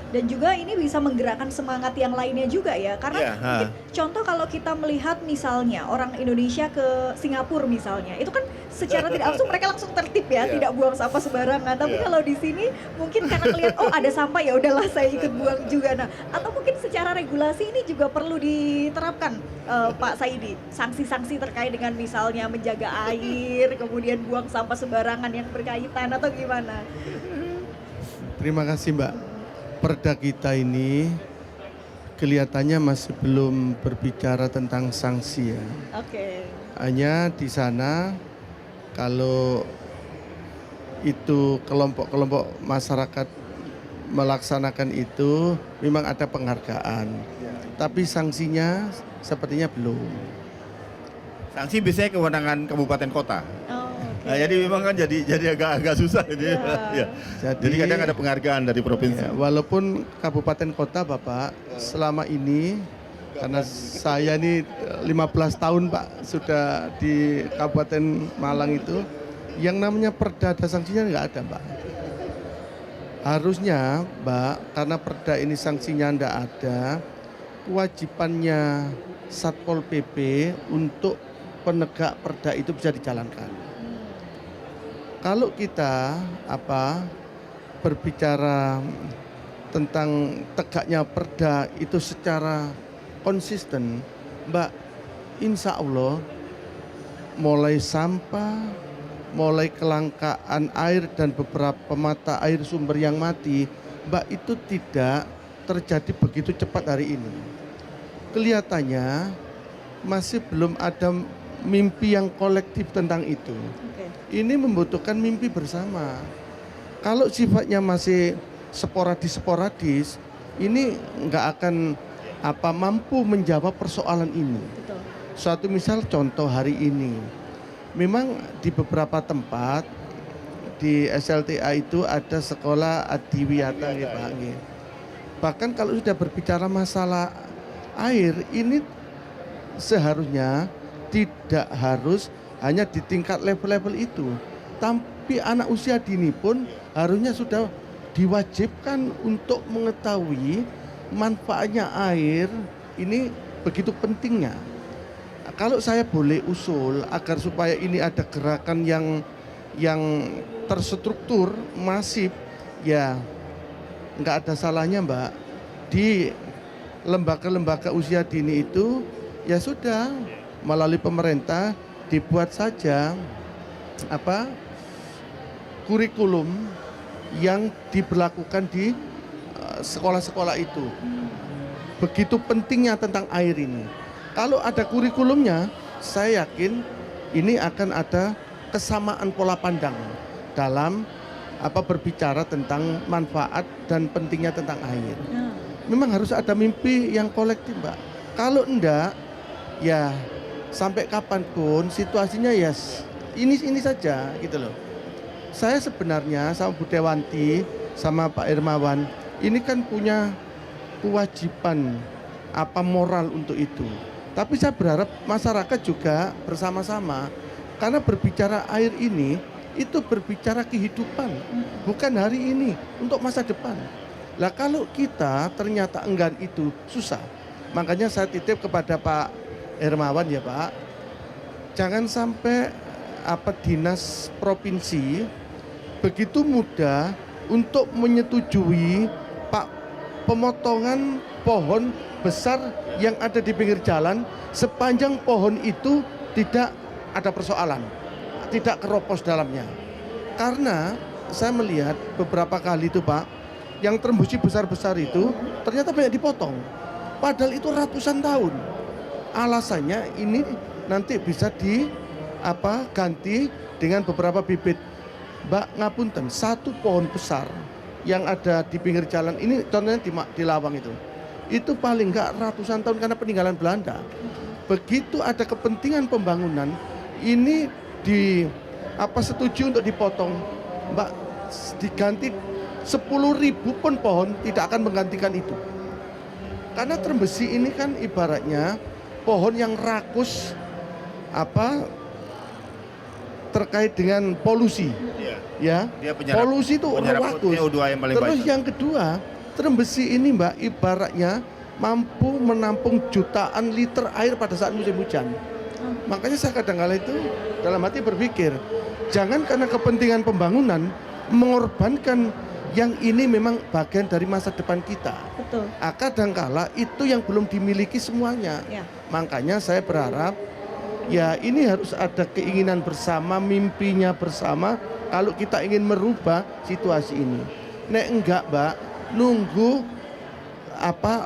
Dan juga ini bisa menggerakkan semangat yang lainnya juga ya, karena mungkin contoh kalau kita melihat misalnya orang Indonesia ke Singapura misalnya, itu kan secara tidak langsung mereka langsung tertib ya, tidak buang sampah sembarangan. Tapi kalau di sini mungkin karena melihat ada sampah ya udahlah saya ikut buang juga. Nah, atau mungkin secara regulasi ini juga perlu diterapkan Pak Saidi, sanksi-sanksi terkait dengan misalnya menjaga air, kemudian buang sampah sembarangan yang berkaitan atau gimana? Terima kasih Mbak. Perda kita ini kelihatannya masih belum berbicara tentang sanksi ya. Oke. Hanya di sana kalau itu kelompok-kelompok masyarakat melaksanakan itu memang ada penghargaan. Tapi sanksinya sepertinya belum. Sanksi biasanya kewenangan kabupaten kota. Nah, jadi memang kan jadi agak susah gitu ya. Jadi kadang ada penghargaan dari provinsi. Ya, walaupun kabupaten kota Bapak selama ini karena saya ini 15 tahun Pak sudah di Kabupaten Malang itu yang namanya perda ada sanksinya nggak ada Mbak. Harusnya Mbak karena perda ini sanksinya nggak ada, kewajibannya Satpol PP untuk penegak perda itu bisa dijalankan. Kalau kita berbicara tentang tegaknya perda itu secara konsisten, Mbak, insya Allah mulai sampah, mulai kelangkaan air dan beberapa mata air sumber yang mati, Mbak, itu tidak terjadi begitu cepat hari ini. Kelihatannya masih belum ada mimpi yang kolektif tentang itu. Ini membutuhkan mimpi bersama. Kalau sifatnya masih sporadis, ini nggak akan mampu menjawab persoalan ini. Betul. Suatu misal contoh hari ini, memang di beberapa tempat di SLTA itu ada sekolah adiwiyata ya Pak. Bahkan kalau sudah berbicara masalah air, ini seharusnya tidak harus hanya di tingkat level-level itu, tapi anak usia dini pun harusnya sudah diwajibkan untuk mengetahui manfaatnya air ini begitu pentingnya. Kalau saya boleh usul agar supaya ini ada gerakan yang terstruktur, masif, ya nggak ada salahnya Mbak, di lembaga-lembaga usia dini itu ya sudah melalui pemerintah dibuat saja kurikulum yang diberlakukan di sekolah-sekolah itu. Begitu pentingnya tentang air ini. Kalau ada kurikulumnya, saya yakin ini akan ada kesamaan pola pandang dalam berbicara tentang manfaat dan pentingnya tentang air. Memang harus ada mimpi yang kolektif, Mbak. Kalau enggak, ya sampai kapanpun situasinya ya ini saja gitu loh. Saya sebenarnya sama Bu Dewanti, sama Pak Hermawan, ini kan punya kewajiban moral untuk itu. Tapi saya berharap masyarakat juga bersama-sama, karena berbicara air ini itu berbicara kehidupan, bukan hari ini, untuk masa depan. Lah kalau kita ternyata enggan, itu susah. Makanya saya titip kepada Pak Hermawan ya Pak, jangan sampai dinas provinsi begitu mudah untuk menyetujui pemotongan pohon besar yang ada di pinggir jalan sepanjang pohon itu tidak ada persoalan, tidak keropos dalamnya. Karena saya melihat beberapa kali itu Pak, yang terembusi besar-besar itu ternyata banyak dipotong. Padahal itu ratusan tahun. Alasannya ini nanti bisa ganti dengan beberapa bibit. Mbak ngapunten, satu pohon besar yang ada di pinggir jalan ini, contohnya di Lawang itu paling enggak ratusan tahun karena peninggalan Belanda. Begitu ada kepentingan pembangunan, ini setuju untuk dipotong, Mbak, diganti 10.000 pun pohon tidak akan menggantikan itu. Karena terumbu ini kan ibaratnya pohon yang rakus terkait dengan polusi. Ya, dia polusi itu rakus. CO2 yang paling Terus banyak. yang kedua, terumbu ini Mbak ibaratnya mampu menampung jutaan liter air pada saat musim hujan. Makanya saya kadang-kala itu dalam hati berpikir, jangan karena kepentingan pembangunan mengorbankan yang ini memang bagian dari masa depan kita. Betul. Kadangkala itu yang belum dimiliki semuanya. Ya. Makanya saya berharap ya ini harus ada keinginan bersama, mimpinya bersama kalau kita ingin merubah situasi ini. Nek enggak Mbak, nunggu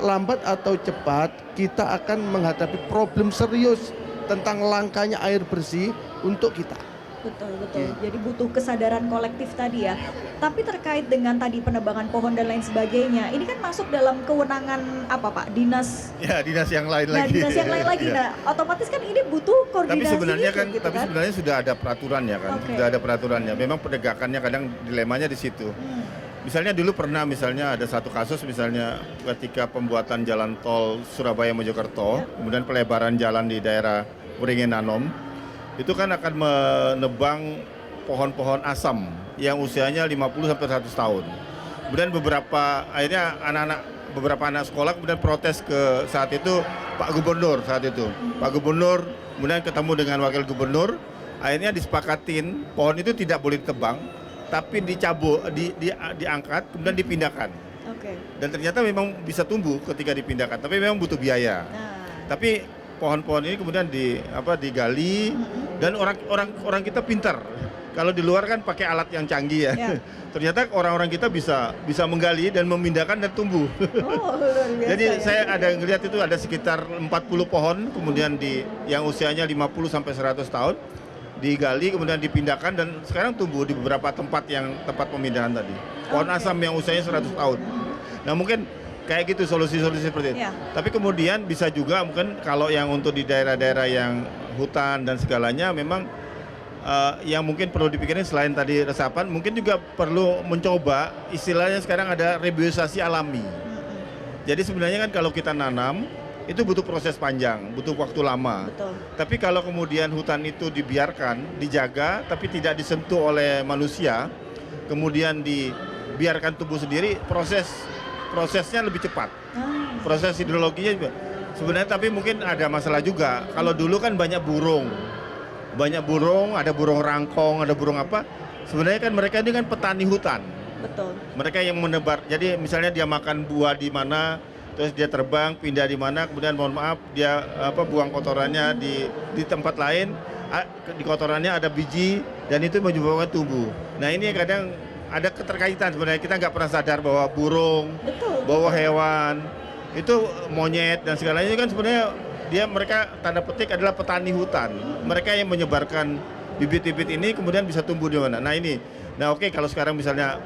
lambat atau cepat kita akan menghadapi problem serius tentang langkanya air bersih untuk kita. Betul. Jadi butuh kesadaran kolektif tadi ya. Tapi terkait dengan tadi penebangan pohon dan lain sebagainya, ini kan masuk dalam kewenangan Pak? Dinas. Ya, dinas yang lain lagi. Dinas yang lain lagi. Ya. Nah, otomatis kan ini butuh koordinasi. Tapi sebenarnya sudah ada peraturannya kan. Okay. Sudah ada peraturannya. Memang penegakannya kadang dilemanya di situ. Misalnya dulu pernah ada satu kasus misalnya ketika pembuatan jalan tol Surabaya Mojokerto, kemudian pelebaran jalan di daerah Wringin Anom, itu kan akan menebang pohon-pohon asam yang usianya 50 sampai 100 tahun. Kemudian beberapa anak sekolah kemudian protes ke saat itu Pak Gubernur Pak Gubernur kemudian ketemu dengan Wakil Gubernur, akhirnya disepakatin pohon itu tidak boleh ditebang, tapi dicabut, diangkat, kemudian dipindahkan. Oke. Dan ternyata memang bisa tumbuh ketika dipindahkan, tapi memang butuh biaya. Tapi pohon-pohon ini kemudian digali dan orang kita pintar. Kalau di luar kan pakai alat yang canggih ya. Ternyata orang-orang kita bisa menggali dan memindahkan dan tumbuh. Oh, luar biasa. Jadi saya ada ngelihat itu ada sekitar 40 pohon kemudian yang usianya 50 sampai 100 tahun digali kemudian dipindahkan dan sekarang tumbuh di beberapa tempat pemindahan tadi. Pohon asam yang usianya 100 tahun. Nah, mungkin kayak gitu solusi-solusi seperti itu. Tapi kemudian bisa juga mungkin kalau yang untuk di daerah-daerah yang hutan dan segalanya memang yang mungkin perlu dipikirin selain tadi resapan, mungkin juga perlu mencoba istilahnya sekarang ada reboisasi alami. Jadi sebenarnya kan kalau kita nanam itu butuh proses panjang, butuh waktu lama. Betul. Tapi kalau kemudian hutan itu dibiarkan, dijaga, tapi tidak disentuh oleh manusia, kemudian dibiarkan tumbuh sendiri, prosesnya lebih cepat. Proses hidrologinya juga. Sebenarnya tapi mungkin ada masalah juga. Kalau dulu kan banyak burung, ada burung rangkong, ada burung apa. Sebenarnya kan mereka ini kan petani hutan. Betul. Mereka yang menebar. Jadi misalnya dia makan buah di mana, terus dia terbang pindah di mana, kemudian mohon maaf dia buang kotorannya di tempat lain, di kotorannya ada biji dan itu menyebabkan tumbuh. Nah ini kadang ada keterkaitan sebenarnya, kita nggak pernah sadar bahwa burung, Betul. bahwa hewan itu monyet dan segalanya kan sebenarnya mereka tanda petik adalah petani hutan. Mereka yang menyebarkan bibit-bibit ini kemudian bisa tumbuh di mana. Nah oke, kalau sekarang misalnya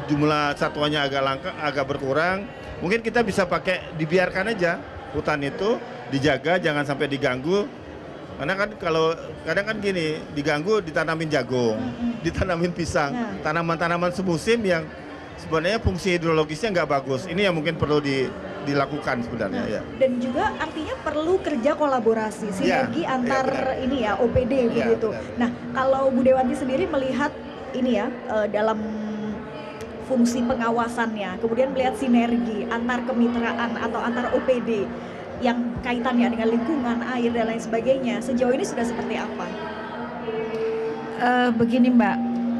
jumlah satuannya agak berkurang, mungkin kita bisa dibiarkan aja hutan itu dijaga, jangan sampai diganggu. Karena kan kalau kadang kan gini, diganggu ditanamin jagung, ditanamin pisang, tanaman-tanaman semusim yang sebenarnya fungsi hidrologisnya nggak bagus. Ini yang mungkin perlu dilakukan sebenarnya. Ya. Dan juga artinya perlu kerja kolaborasi, sinergi antar ini ya OPD begitu. Benar. Nah kalau Bu Dewanti sendiri melihat ini ya dalam fungsi pengawasannya, kemudian melihat sinergi antar kemitraan atau antar OPD yang kaitannya dengan lingkungan, air dan lain sebagainya, sejauh ini sudah seperti apa? Begini Mbak,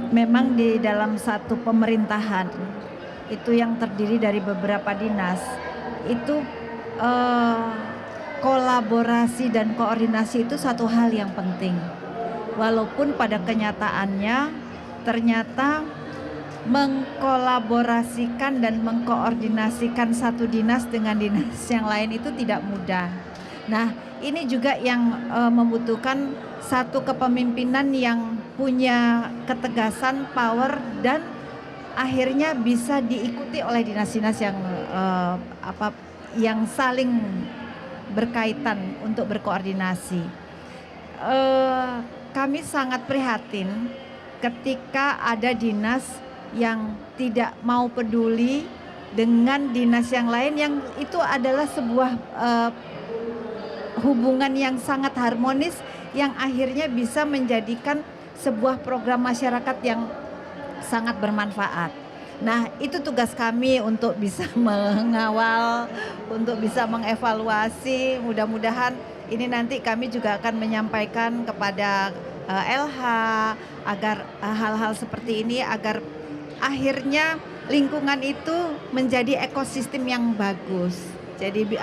memang di dalam satu pemerintahan itu yang terdiri dari beberapa dinas, itu kolaborasi dan koordinasi itu satu hal yang penting. Walaupun pada kenyataannya ternyata mengkolaborasikan dan mengkoordinasikan satu dinas dengan dinas yang lain itu tidak mudah. Nah, ini juga yang membutuhkan satu kepemimpinan yang punya ketegasan, power, dan akhirnya bisa diikuti oleh dinas-dinas yang saling berkaitan untuk berkoordinasi. Kami sangat prihatin ketika ada dinas yang tidak mau peduli dengan dinas yang lain, yang itu adalah sebuah hubungan yang sangat harmonis yang akhirnya bisa menjadikan sebuah program masyarakat yang sangat bermanfaat. Nah, itu tugas kami untuk bisa mengawal, untuk bisa mengevaluasi. Mudah-mudahan ini nanti kami juga akan menyampaikan kepada LH agar hal-hal seperti ini, agar akhirnya lingkungan itu menjadi ekosistem yang bagus. Jadi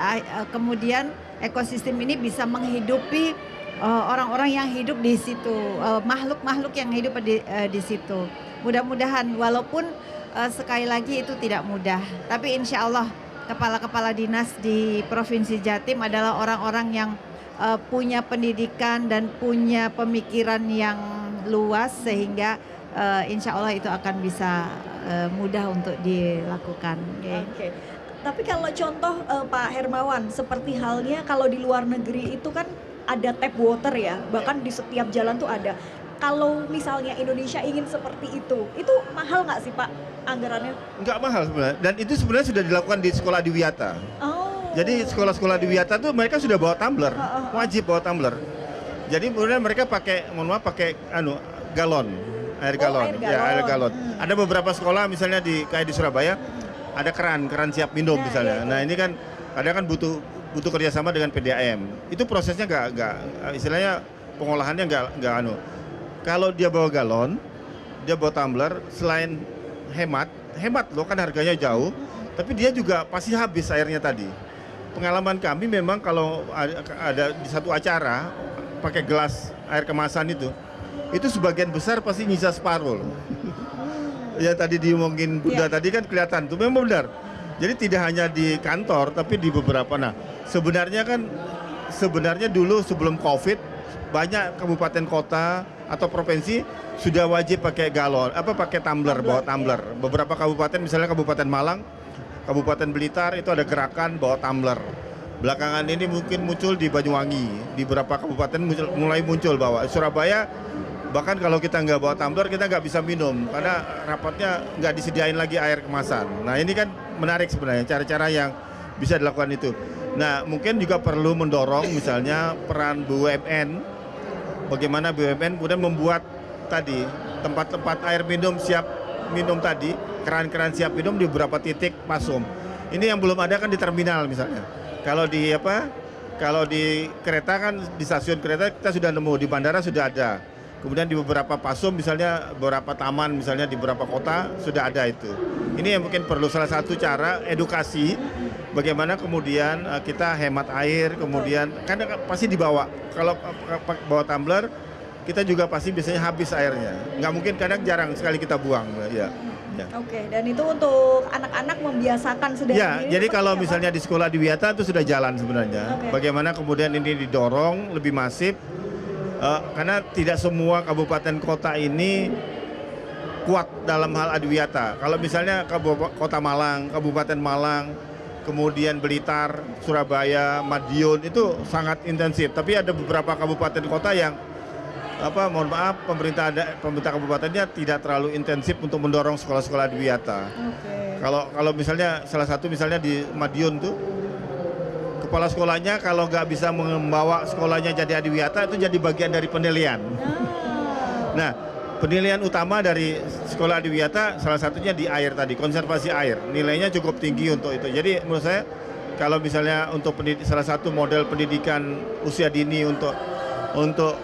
kemudian ekosistem ini bisa menghidupi orang-orang yang hidup di situ, makhluk-makhluk yang hidup di situ. Mudah-mudahan walaupun sekali lagi itu tidak mudah, tapi insya Allah kepala-kepala dinas di Provinsi Jatim adalah orang-orang yang punya pendidikan dan punya pemikiran yang luas, sehingga insya Allah itu akan bisa mudah untuk dilakukan. Oke. Tapi kalau contoh Pak Hermawan, seperti halnya kalau di luar negeri itu kan ada tap water ya, bahkan di setiap jalan tuh ada. Kalau misalnya Indonesia ingin seperti itu mahal nggak sih Pak anggarannya? Nggak mahal sebenarnya, dan itu sebenarnya sudah dilakukan di sekolah di Wiyata. Oh. Jadi sekolah-sekolah di Wiyata tuh mereka sudah bawa tumbler, wajib bawa tumbler. Jadi kemudian mereka pakai galon, air galon. Ya, air galon. Ada beberapa sekolah misalnya kayak di Surabaya, ada keran siap minum misalnya. Nah ini kan kadang kan butuh kerjasama dengan PDAM. Itu prosesnya nggak istilahnya pengolahannya nggak. Kalau dia bawa galon, dia bawa tumbler, selain hemat loh kan harganya jauh, tapi dia juga pasti habis airnya tadi. Pengalaman kami memang kalau ada di satu acara pakai gelas air kemasan itu sebagian besar pasti nyisa separuh loh. Ya tadi diomongin Bunda tadi kan kelihatan tuh memang benar. Jadi tidak hanya di kantor tapi di beberapa. Nah sebenarnya dulu sebelum COVID banyak kabupaten kota atau provinsi sudah wajib pakai galon, pakai tumbler, bawa tumbler. Beberapa kabupaten misalnya Kabupaten Malang, Kabupaten Blitar itu ada gerakan bawa tumbler. Belakangan ini mungkin muncul di Banyuwangi, di beberapa kabupaten mulai muncul bawa. Surabaya bahkan kalau kita nggak bawa tumbler kita nggak bisa minum karena rapatnya nggak disediain lagi air kemasan. Nah ini kan menarik sebenarnya cara-cara yang bisa dilakukan itu. Nah mungkin juga perlu mendorong misalnya peran BUMN. Bagaimana BUMN kemudian membuat tadi tempat-tempat air minum siap minum tadi, keran-keran siap minum di beberapa titik masuk. Ini yang belum ada kan di terminal misalnya. Kalau di apa? Kalau di kereta kan di stasiun kereta kita sudah nemu, di bandara sudah ada. Kemudian di beberapa pasum misalnya beberapa taman misalnya di beberapa kota sudah ada itu. Ini yang mungkin perlu salah satu cara edukasi bagaimana kemudian kita hemat air, kemudian kan pasti dibawa. Kalau bawa tumbler kita juga pasti biasanya habis airnya. Nggak mungkin, kadang jarang sekali kita buang ya. Ya. Oke, dan itu untuk anak-anak membiasakan sedari Ya, dini jadi seperti kalau apa? misalnya di sekolah di Wiyata itu sudah jalan sebenarnya. Oke. Bagaimana kemudian ini didorong lebih masif, karena tidak semua kabupaten kota ini kuat dalam hal adiwiyata. Kalau misalnya kota Malang, Kabupaten Malang, kemudian Blitar, Surabaya, Madiun itu sangat intensif. Tapi ada beberapa kabupaten kota yang mohon maaf pemerintah kabupatennya tidak terlalu intensif untuk mendorong sekolah-sekolah adiwiyata. Oke. Kalau misalnya salah satu misalnya di Madiun tuh kepala sekolahnya kalau nggak bisa membawa sekolahnya jadi adiwiyata itu jadi bagian dari penilaian. Nah, penilaian utama dari sekolah adiwiyata salah satunya di air tadi, konservasi air. Nilainya cukup tinggi untuk itu. Jadi menurut saya kalau misalnya untuk salah satu model pendidikan usia dini untuk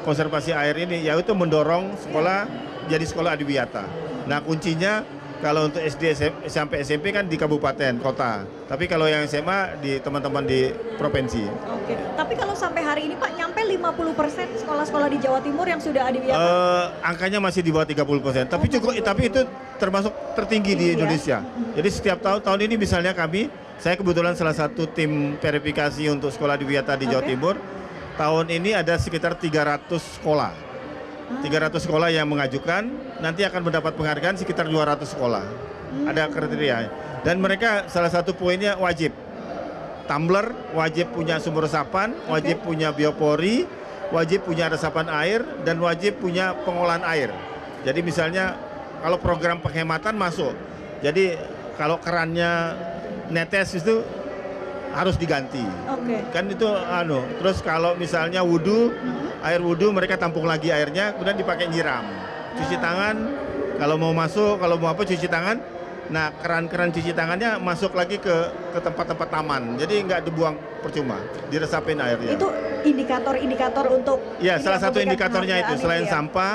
konservasi air ini yaitu mendorong sekolah jadi sekolah adiwiyata. Nah, kuncinya kalau untuk SD sampai SMP kan di kabupaten kota. Tapi kalau yang SMA di teman-teman di provinsi. Oke. Tapi kalau sampai hari ini Pak nyampe 50% sekolah-sekolah di Jawa Timur yang sudah adiwiyata? Angkanya masih di bawah 30%. Tapi cukup, tapi itu termasuk tertinggi di Indonesia. Jadi setiap tahun ini misalnya saya kebetulan salah satu tim verifikasi untuk sekolah adiwiyata di Jawa Timur. Tahun ini ada sekitar 300 sekolah. 300 sekolah yang mengajukan, nanti akan mendapat penghargaan sekitar 200 sekolah. Ada kriteria. Dan mereka salah satu poinnya wajib. Tumbler, wajib punya sumber resapan, wajib punya biopori, wajib punya resapan air, dan wajib punya pengolahan air. Jadi misalnya kalau program penghematan masuk. Jadi kalau kerannya netes itu harus diganti. Oke. Kan itu terus kalau misalnya wudhu, air wudhu mereka tampung lagi airnya, kemudian dipakai nyiram. Cuci tangan, kalau mau masuk, kalau mau apa cuci tangan. Nah, keran-keran cuci tangannya masuk lagi ke tempat-tempat taman. Jadi nggak dibuang percuma, diresapin airnya. Itu indikator-indikator untuk Ya, salah satu memberikan indikatornya itu penghargaan selain ya? sampah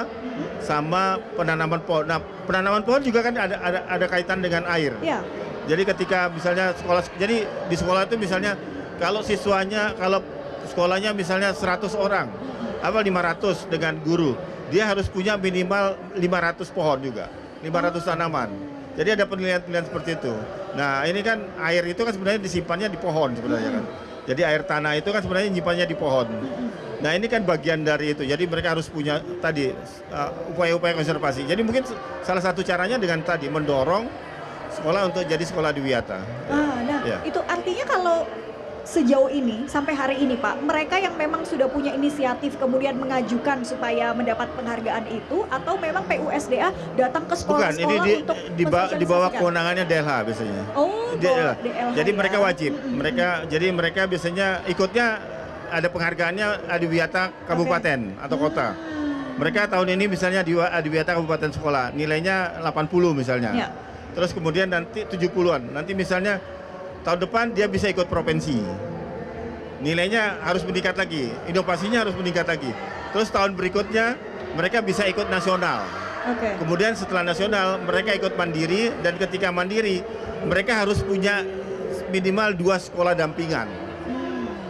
sama penanaman pohon. Nah, penanaman pohon juga kan ada kaitan dengan air. Ya. Jadi ketika misalnya jadi di sekolah itu misalnya kalau sekolahnya misalnya 100 orang, 500 dengan guru, dia harus punya minimal 500 pohon juga, 500 tanaman. Jadi ada penilaian-penilaian seperti itu. Nah, ini kan air itu kan sebenarnya disimpannya di pohon sebenarnya kan. Jadi air tanah itu kan sebenarnya nyimpannya di pohon. Nah, ini kan bagian dari itu. Jadi mereka harus punya tadi upaya-upaya konservasi. Jadi mungkin salah satu caranya dengan tadi mendorong sekolah untuk jadi sekolah adiwiyata. Itu artinya kalau sejauh ini sampai hari ini Pak, mereka yang memang sudah punya inisiatif kemudian mengajukan supaya mendapat penghargaan itu, atau memang PUSDA datang ke sekolah-sekolah Bukan, ini untuk di bawah mensosialisasikan? kewenangannya DLH biasanya. Oh, DLH. DLH Jadi ya. mereka wajib. Mereka biasanya ikutnya ada penghargaannya adiwiyata kabupaten atau kota. Mereka tahun ini misalnya di adiwiyata kabupaten sekolah, nilainya 80 misalnya. Ya. Terus kemudian nanti 70-an. Nanti misalnya tahun depan dia bisa ikut provinsi. Nilainya harus meningkat lagi, inovasinya harus meningkat lagi. Terus tahun berikutnya mereka bisa ikut nasional. Oke. Kemudian setelah nasional mereka ikut mandiri, dan ketika mandiri mereka harus punya minimal 2 sekolah dampingan.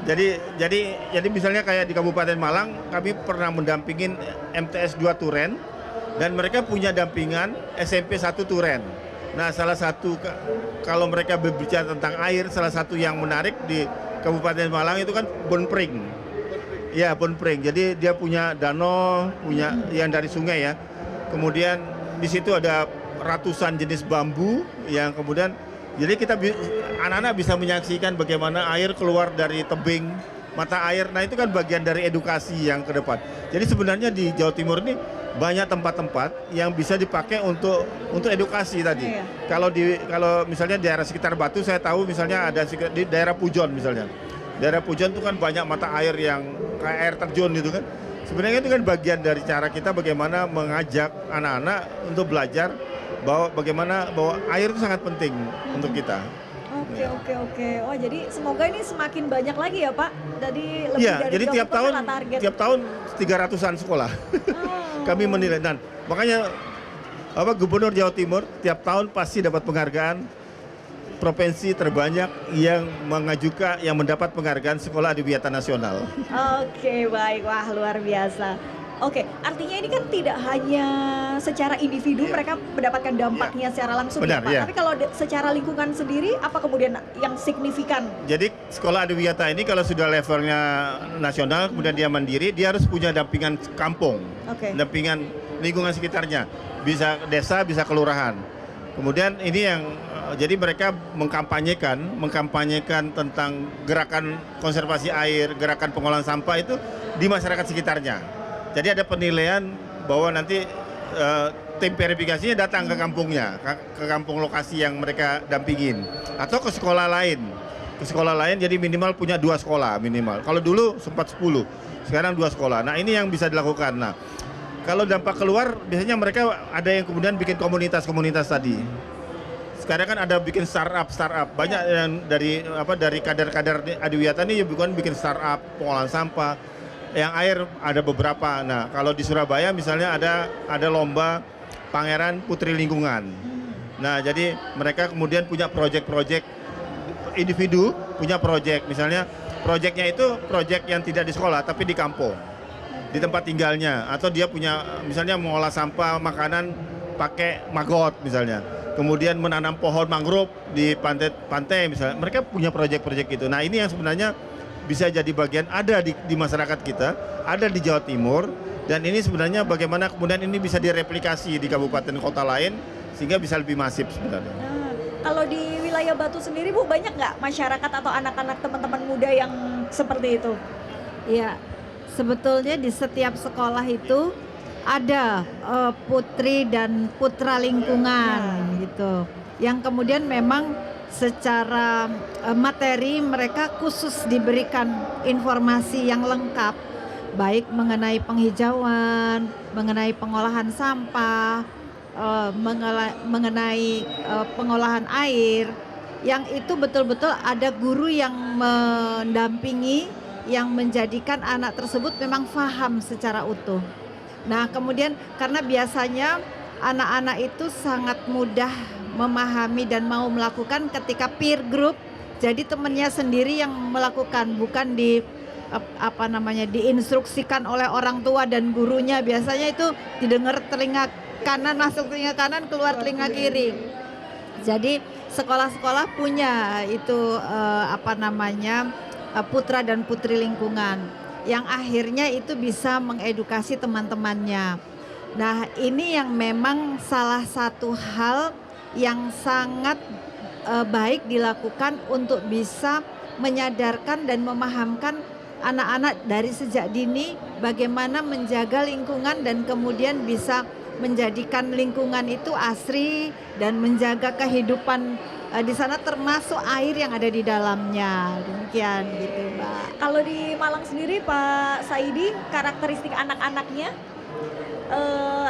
Jadi misalnya kayak di Kabupaten Malang kami pernah mendampingin MTS 2 Turen, dan mereka punya dampingan SMP 1 Turen. Nah, salah satu kalau mereka berbicara tentang air, salah satu yang menarik di Kabupaten Malang itu kan Bonpring. Ya, Bonpring. Jadi dia punya danau, punya yang dari sungai ya. Kemudian di situ ada ratusan jenis bambu yang kemudian jadi anak-anak bisa menyaksikan bagaimana air keluar dari tebing mata air. Nah, itu kan bagian dari edukasi yang ke depan. Jadi sebenarnya di Jawa Timur ini banyak tempat-tempat yang bisa dipakai untuk edukasi tadi. Iya. Kalau misalnya daerah sekitar Batu, saya tahu misalnya ada di daerah Pujon misalnya. Daerah Pujon itu kan banyak mata air yang kayak air terjun gitu kan. Sebenarnya itu kan bagian dari cara kita bagaimana mengajak anak-anak untuk belajar bahwa air itu sangat penting untuk kita. Oke, oke, oke. Wah, jadi semoga ini semakin banyak lagi ya Pak. Jadi lebih Iya, dari jadi 20% lah target. tiap tahun 300-an sekolah Oh. kami menilai, dan makanya Gubernur Jawa Timur tiap tahun pasti dapat penghargaan provinsi terbanyak yang mendapat penghargaan Sekolah Adiwiyata Nasional. Oke, baik. Wah, luar biasa. Oke, artinya ini kan tidak hanya secara individu mereka mendapatkan dampaknya secara langsung Benar, ya Pak. iya. Tapi kalau secara lingkungan sendiri, apa kemudian yang signifikan? Jadi Sekolah Adiwiyata ini kalau sudah levelnya nasional, kemudian dia mandiri, dia harus punya dampingan kampung, Oke. dampingan lingkungan sekitarnya, bisa desa, bisa kelurahan. Kemudian ini yang jadi mereka mengkampanyekan tentang gerakan konservasi air, gerakan pengolahan sampah itu di masyarakat sekitarnya. Jadi ada penilaian bahwa nanti tim verifikasinya datang ke kampungnya, ke kampung lokasi yang mereka dampingin, atau ke sekolah lain. Ke sekolah lain, jadi minimal punya 2 sekolah minimal. Kalau dulu sempat 10, sekarang 2 sekolah. Nah ini yang bisa dilakukan. Nah kalau dampak keluar, biasanya mereka ada yang kemudian bikin komunitas-komunitas tadi. Sekarang kan ada bikin startup, banyak yang dari kader-kader Adiwiyata ini bikin startup pengolahan sampah. Yang air ada beberapa. Nah, kalau di Surabaya misalnya ada lomba Pangeran Putri Lingkungan. Nah, jadi mereka kemudian punya proyek-proyek, individu punya proyek. Misalnya proyeknya itu proyek yang tidak di sekolah tapi di kampung, di tempat tinggalnya, atau dia punya misalnya mengolah sampah makanan pakai maggot misalnya. Kemudian menanam pohon mangrove di pantai misalnya. Mereka punya proyek-proyek itu. Nah, ini yang sebenarnya bisa jadi bagian ada di masyarakat kita, ada di Jawa Timur, dan ini sebenarnya bagaimana kemudian ini bisa direplikasi di kabupaten kota lain sehingga bisa lebih masif sebenarnya. Nah, kalau di wilayah Batu sendiri Bu, banyak nggak masyarakat atau anak-anak teman-teman muda yang seperti itu? Ya, sebetulnya di setiap sekolah itu ada putri dan putra lingkungan gitu. Yang kemudian memang secara materi mereka khusus diberikan informasi yang lengkap, baik mengenai penghijauan, mengenai pengolahan sampah, mengenai pengolahan air, yang itu betul-betul ada guru yang mendampingi, yang menjadikan anak tersebut memang paham secara utuh. Nah kemudian karena biasanya anak-anak itu sangat mudah memahami dan mau melakukan ketika peer group, jadi temannya sendiri yang melakukan, bukan diinstruksikan oleh orang tua dan gurunya. Biasanya itu didengar telinga kanan masuk telinga kanan, keluar telinga kiri. Jadi sekolah-sekolah punya itu putra dan putri lingkungan yang akhirnya itu bisa mengedukasi teman-temannya. Nah ini yang memang salah satu hal yang sangat baik dilakukan untuk bisa menyadarkan dan memahamkan anak-anak dari sejak dini bagaimana menjaga lingkungan dan kemudian bisa menjadikan lingkungan itu asri dan menjaga kehidupan di sana termasuk air yang ada di dalamnya. Demikian gitu Mbak. Kalau di Malang sendiri Pak Saidi, karakteristik anak-anaknya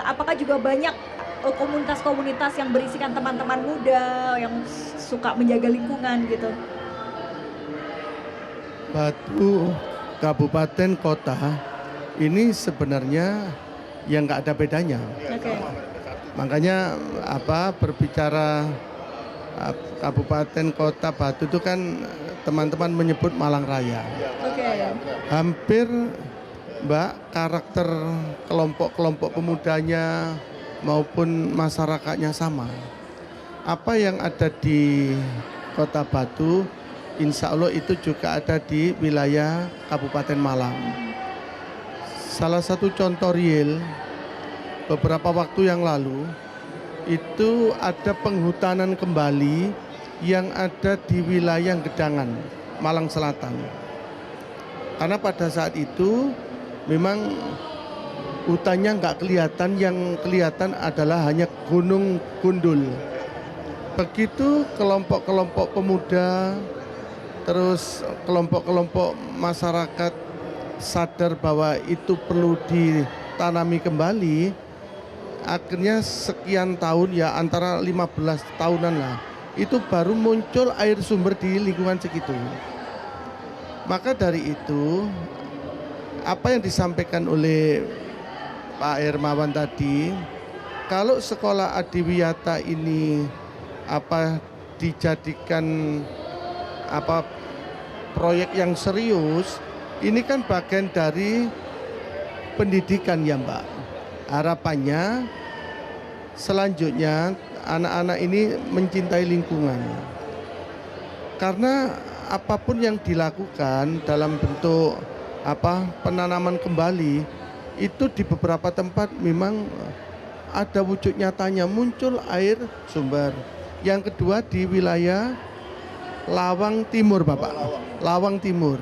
apakah juga banyak komunitas-komunitas yang berisikan teman-teman muda yang suka menjaga lingkungan gitu? Batu kabupaten kota ini sebenarnya yang nggak ada bedanya. Oke. Makanya berbicara kabupaten kota Batu itu kan teman-teman menyebut Malang Raya. Oke. Hampir Mbak, karakter kelompok-kelompok pemudanya maupun masyarakatnya sama. Apa yang ada di Kota Batu, insya Allah itu juga ada di wilayah Kabupaten Malang. Salah satu contoh real, beberapa waktu yang lalu, itu ada penghutanan kembali yang ada di wilayah Gedangan, Malang Selatan. Karena pada saat itu memang hutannya nggak kelihatan, yang kelihatan adalah hanya gunung gundul. Begitu kelompok-kelompok pemuda, terus kelompok-kelompok masyarakat sadar bahwa itu perlu ditanami kembali, akhirnya sekian tahun, ya antara 15 tahunan lah, itu baru muncul air sumber di lingkungan segitu. Maka dari itu, apa yang disampaikan oleh Pak Hermawan tadi, kalau sekolah adiwiyata ini dijadikan proyek yang serius, ini kan bagian dari pendidikan ya Mbak. Harapannya selanjutnya anak-anak ini mencintai lingkungan. Karena apapun yang dilakukan dalam bentuk penanaman kembali, itu di beberapa tempat memang ada wujud nyatanya, muncul air sumber. Yang kedua di wilayah Lawang Timur Bapak. Lawang Timur.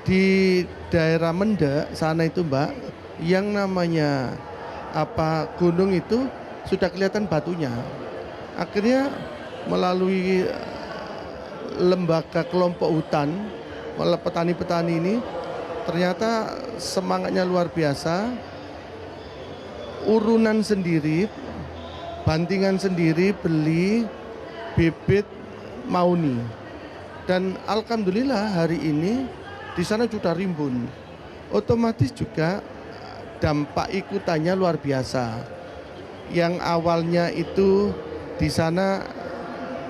Di daerah Mendek sana itu Mbak, yang namanya gunung itu sudah kelihatan batunya. Akhirnya melalui lembaga kelompok hutan, oleh petani-petani ini, ternyata semangatnya luar biasa. Urunan sendiri, bantingan sendiri, beli bibit mauni. Dan alhamdulillah hari ini di sana sudah rimbun. Otomatis juga dampak ikutannya luar biasa. Yang awalnya itu di sana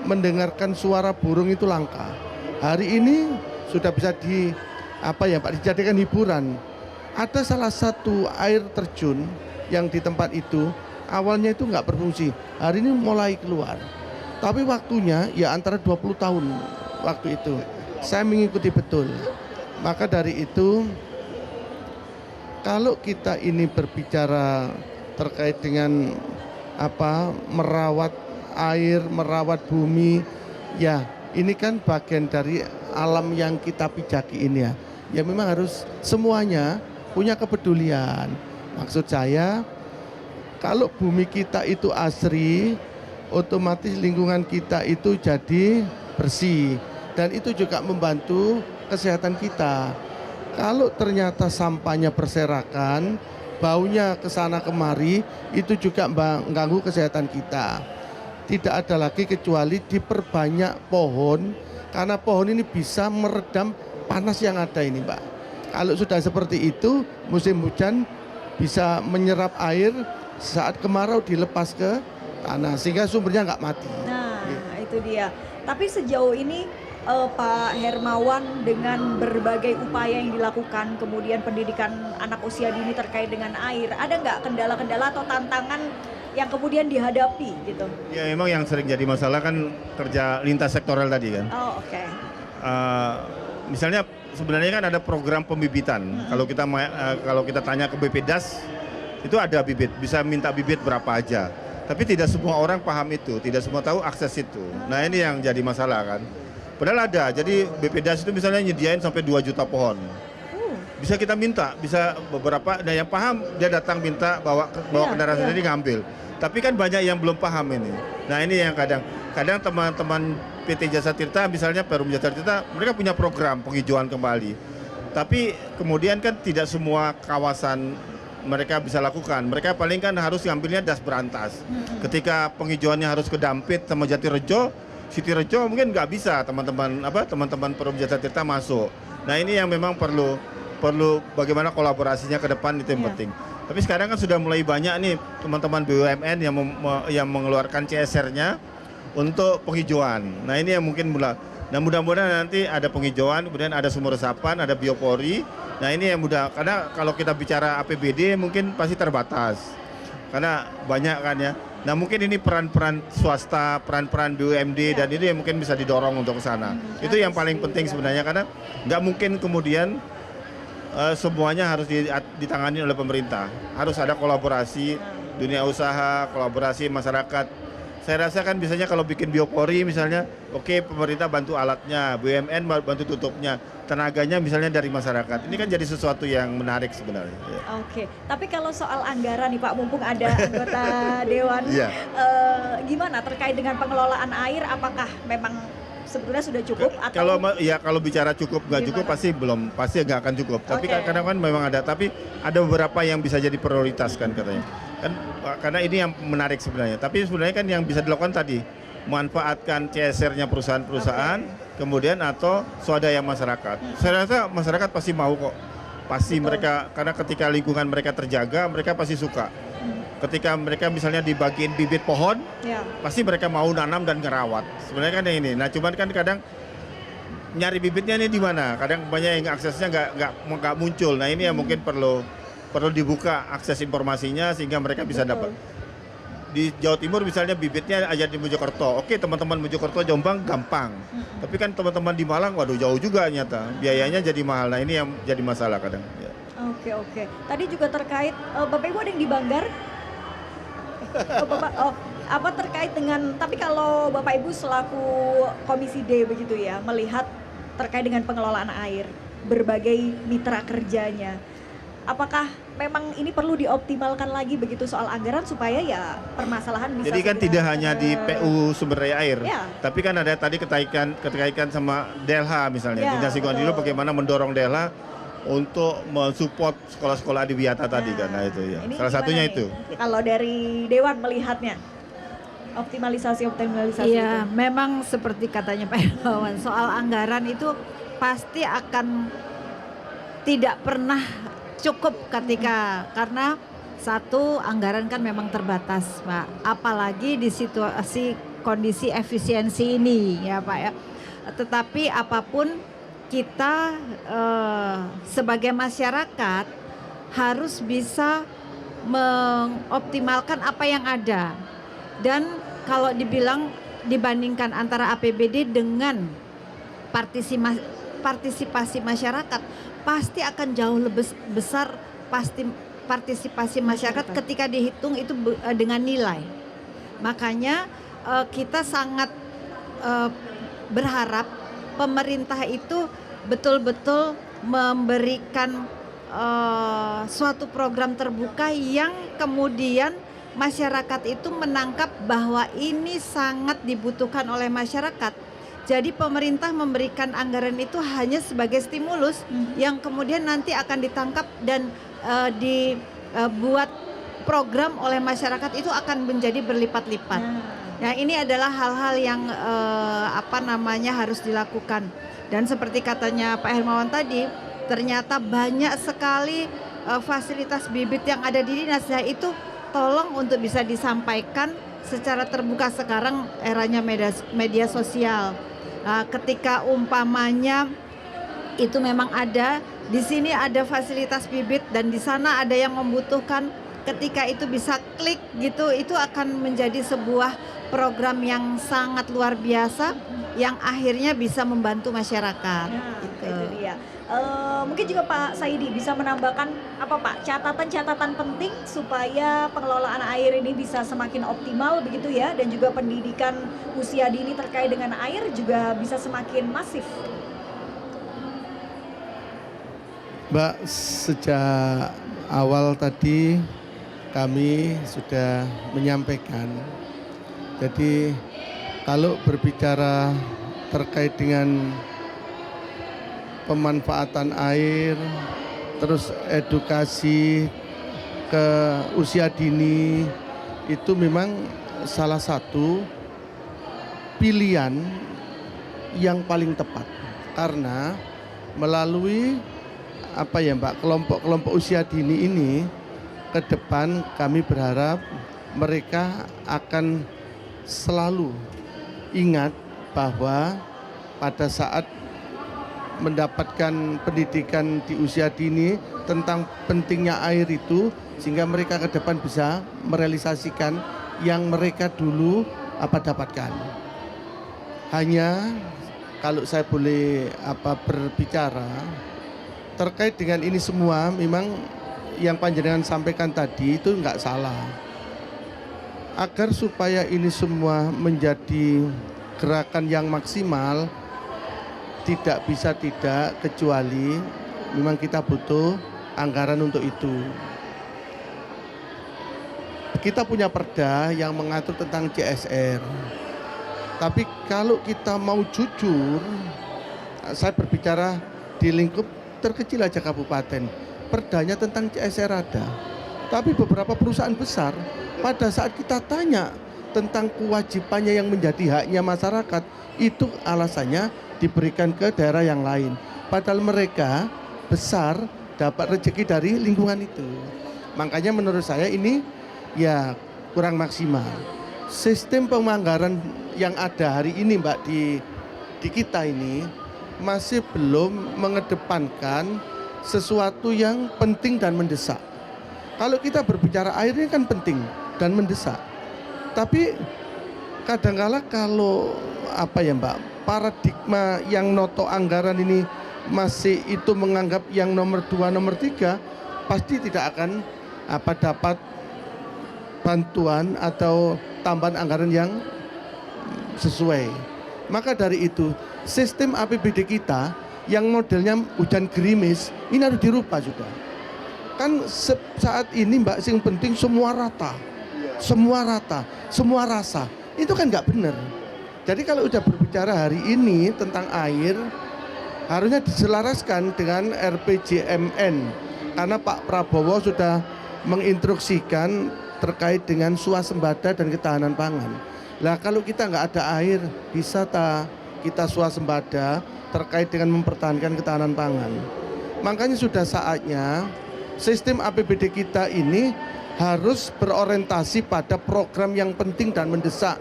mendengarkan suara burung itu langka. Hari ini sudah bisa dijadikan hiburan. Ada salah satu air terjun yang di tempat itu awalnya itu nggak berfungsi. Hari ini mulai keluar. Tapi waktunya ya antara 20 tahun waktu itu. Saya mengikuti betul. Maka dari itu, kalau kita ini berbicara terkait dengan merawat air, merawat bumi, ya ini kan bagian dari alam yang kita pijaki ini ya. Ya memang harus semuanya punya kepedulian. Maksud saya, kalau bumi kita itu asri, otomatis lingkungan kita itu jadi bersih. Dan itu juga membantu kesehatan kita. Kalau ternyata sampahnya berserakan, baunya kesana kemari, itu juga mengganggu kesehatan kita. Tidak ada lagi kecuali diperbanyak pohon, karena pohon ini bisa meredam panas yang ada ini Mbak. Kalau sudah seperti itu, musim hujan bisa menyerap air, saat kemarau dilepas ke tanah, sehingga sumbernya nggak mati. Nah, itu dia. Tapi sejauh ini Pak Hermawan dengan berbagai upaya yang dilakukan, kemudian pendidikan anak usia dini terkait dengan air, ada nggak kendala-kendala atau tantangan yang kemudian dihadapi gitu? Ya memang yang sering jadi masalah kan kerja lintas sektoral tadi kan. Oh oke. Misalnya sebenarnya kan ada program pembibitan. Kalau kita tanya ke BPDAS, itu ada bibit, bisa minta bibit berapa aja. Tapi tidak semua orang paham itu, tidak semua tahu akses itu. Nah ini yang jadi masalah kan. Padahal ada, jadi BPDAS itu misalnya nyediain sampai 2 juta pohon. Bisa kita minta, bisa beberapa, nah yang paham dia datang minta bawa kendaraan sendiri ngambil. Tapi kan banyak yang belum paham ini. Nah ini yang kadang teman-teman PT Jasa Tirta, misalnya Perum Jasa Tirta, mereka punya program penghijauan kembali. Tapi kemudian kan tidak semua kawasan mereka bisa lakukan. Mereka paling kan harus ngambilnya das berantas. Ketika penghijauannya harus ke Dampit sama Jatirejo, Sitirejo mungkin nggak bisa teman-teman Perum Jasa Tirta masuk. Nah ini yang memang perlu bagaimana kolaborasinya ke depan, itu yang penting. Tapi sekarang kan sudah mulai banyak nih teman-teman BUMN yang mengeluarkan CSR-nya untuk penghijauan. Nah ini yang mungkin mudah-mudahan nanti ada penghijauan, kemudian ada sumur resapan, ada biopori. Nah ini yang karena kalau kita bicara APBD mungkin pasti terbatas. Karena banyak kan ya. Nah mungkin ini peran-peran swasta, peran-peran BUMD dan ini yang mungkin bisa didorong untuk ke sana. Itu yang paling penting sebenarnya, karena nggak mungkin kemudian semuanya harus ditangani oleh pemerintah. Harus ada kolaborasi dunia usaha, kolaborasi masyarakat. Saya rasa kan biasanya kalau bikin biopori misalnya, oke, pemerintah bantu alatnya, BUMN bantu tutupnya, tenaganya misalnya dari masyarakat. Ini kan jadi sesuatu yang menarik sebenarnya. Oke, tapi kalau soal anggaran nih Pak, mumpung ada anggota Dewan, gimana terkait dengan pengelolaan air? Apakah memang sebetulnya sudah cukup? Atau Kalau bicara cukup nggak cukup pasti nggak akan cukup. Tapi kadang-kadang memang ada, tapi ada beberapa yang bisa jadi prioritas kan katanya. Kan karena ini yang menarik sebenarnya. Tapi sebenarnya kan yang bisa dilakukan tadi manfaatkan CSR-nya perusahaan-perusahaan, kemudian atau swadaya masyarakat. Saya rasa masyarakat pasti mau kok. Pasti Betul. mereka, karena ketika lingkungan mereka terjaga, mereka pasti suka. Ketika mereka misalnya dibagiin bibit pohon, Ya. pasti mereka mau nanam dan ngerawat. Sebenarnya kan yang ini. Nah, cuman kan kadang nyari bibitnya ini di mana? Kadang banyak yang aksesnya nggak muncul. Nah, ini yang mungkin perlu dibuka akses informasinya sehingga mereka bisa Betul. dapat. Di Jawa Timur misalnya bibitnya aja di Mojokerto. Oke, teman-teman Mojokerto, Jombang gampang. Tapi kan teman-teman di Malang, waduh jauh juga nyata. Biayanya jadi mahal. Nah, ini yang jadi masalah kadang. Ya. Oke. Tadi juga terkait Bapak Ibu ada yang di Banggar? Apa terkait dengan, tapi kalau Bapak Ibu selaku Komisi D begitu ya, melihat terkait dengan pengelolaan air, berbagai mitra kerjanya, apakah memang ini perlu dioptimalkan lagi begitu soal anggaran supaya ya permasalahan bisa Jadi kan segera tidak hanya di PU Sumber Daya Air, Ya. tapi kan ada tadi keterkaitan sama DLH misalnya. Ya, Dinas Lingkungan Hidup betul. bagaimana mendorong DLH untuk mensupport sekolah-sekolah adiwiyata tadi kan. Nah itu ya. Ini Salah gimana satunya nih? itu. Kalau dari Dewan melihatnya optimalisasi Iya, itu. memang seperti katanya Pak Hermawan, soal anggaran itu pasti akan tidak pernah cukup karena satu, anggaran kan memang terbatas, Pak. Apalagi di situasi kondisi efisiensi ini ya, Pak ya. Tetapi apapun kita sebagai masyarakat harus bisa mengoptimalkan apa yang ada. Dan kalau dibandingkan antara APBD dengan partisipasi masyarakat, pasti akan jauh lebih besar partisipasi masyarakat ketika dihitung itu dengan nilai. Makanya kita sangat berharap pemerintah itu betul-betul memberikan suatu program terbuka yang kemudian masyarakat itu menangkap bahwa ini sangat dibutuhkan oleh masyarakat. Jadi pemerintah memberikan anggaran itu hanya sebagai stimulus yang kemudian nanti akan ditangkap dan dibuat program oleh masyarakat itu akan menjadi berlipat-lipat. Nah, ini adalah hal-hal yang harus dilakukan. Dan seperti katanya Pak Hermawan tadi, ternyata banyak sekali fasilitas bibit yang ada di dinas. Nah, itu tolong untuk bisa disampaikan secara terbuka. Sekarang eranya media sosial. Ketika umpamanya itu memang ada, di sini ada fasilitas bibit dan di sana ada yang membutuhkan, ketika itu bisa klik gitu, itu akan menjadi sebuah program yang sangat luar biasa yang akhirnya bisa membantu masyarakat. Gitu. Itu dia. Mungkin juga Pak Saidi bisa menambahkan apa Pak, catatan-catatan penting supaya pengelolaan air ini bisa semakin optimal begitu ya, dan juga pendidikan usia dini terkait dengan air juga bisa semakin masif. Mbak, sejak awal tadi kami sudah menyampaikan, jadi kalau berbicara terkait dengan pemanfaatan air, terus edukasi ke usia dini, itu memang salah satu pilihan yang paling tepat. Karena melalui kelompok-kelompok usia dini ini, ke depan kami berharap mereka akan selalu ingat bahwa pada saat mendapatkan pendidikan di usia dini tentang pentingnya air itu, sehingga mereka ke depan bisa merealisasikan yang mereka dulu dapatkan. Hanya kalau saya boleh berbicara terkait dengan ini semua, memang yang panjenengan sampaikan tadi itu nggak salah. Agar supaya ini semua menjadi gerakan yang maksimal, tidak bisa tidak kecuali memang kita butuh anggaran untuk itu. Kita punya perda yang mengatur tentang CSR. Tapi kalau kita mau jujur, saya berbicara di lingkup terkecil aja kabupaten, perdanya tentang CSR ada. Tapi beberapa perusahaan besar pada saat kita tanya tentang kewajibannya yang menjadi haknya masyarakat, itu alasannya diberikan ke daerah yang lain. Padahal mereka besar dapat rezeki dari lingkungan itu. Makanya menurut saya ini ya kurang maksimal. Sistem penganggaran yang ada hari ini Mbak di kita ini masih belum mengedepankan sesuatu yang penting dan mendesak. Kalau kita berbicara air ini kan penting dan mendesak. Tapi kadangkala kalau apa ya Mbak, paradigma yang noto anggaran ini masih itu menganggap yang nomor 2, nomor 3 pasti tidak akan dapat bantuan atau tambahan anggaran yang sesuai. Maka dari itu sistem APBD kita yang modelnya hujan gerimis ini harus dirubah sudah. Kan saat ini Mbak, yang penting semua rata, semua rasa. Itu kan nggak benar. Jadi kalau udah berbicara hari ini tentang air, harusnya diselaraskan dengan RPJMN. Karena Pak Prabowo sudah menginstruksikan terkait dengan swasembada dan ketahanan pangan. Lah kalau kita nggak ada air, bisa kita swasembada terkait dengan mempertahankan ketahanan pangan. Makanya sudah saatnya sistem APBD kita ini harus berorientasi pada program yang penting dan mendesak.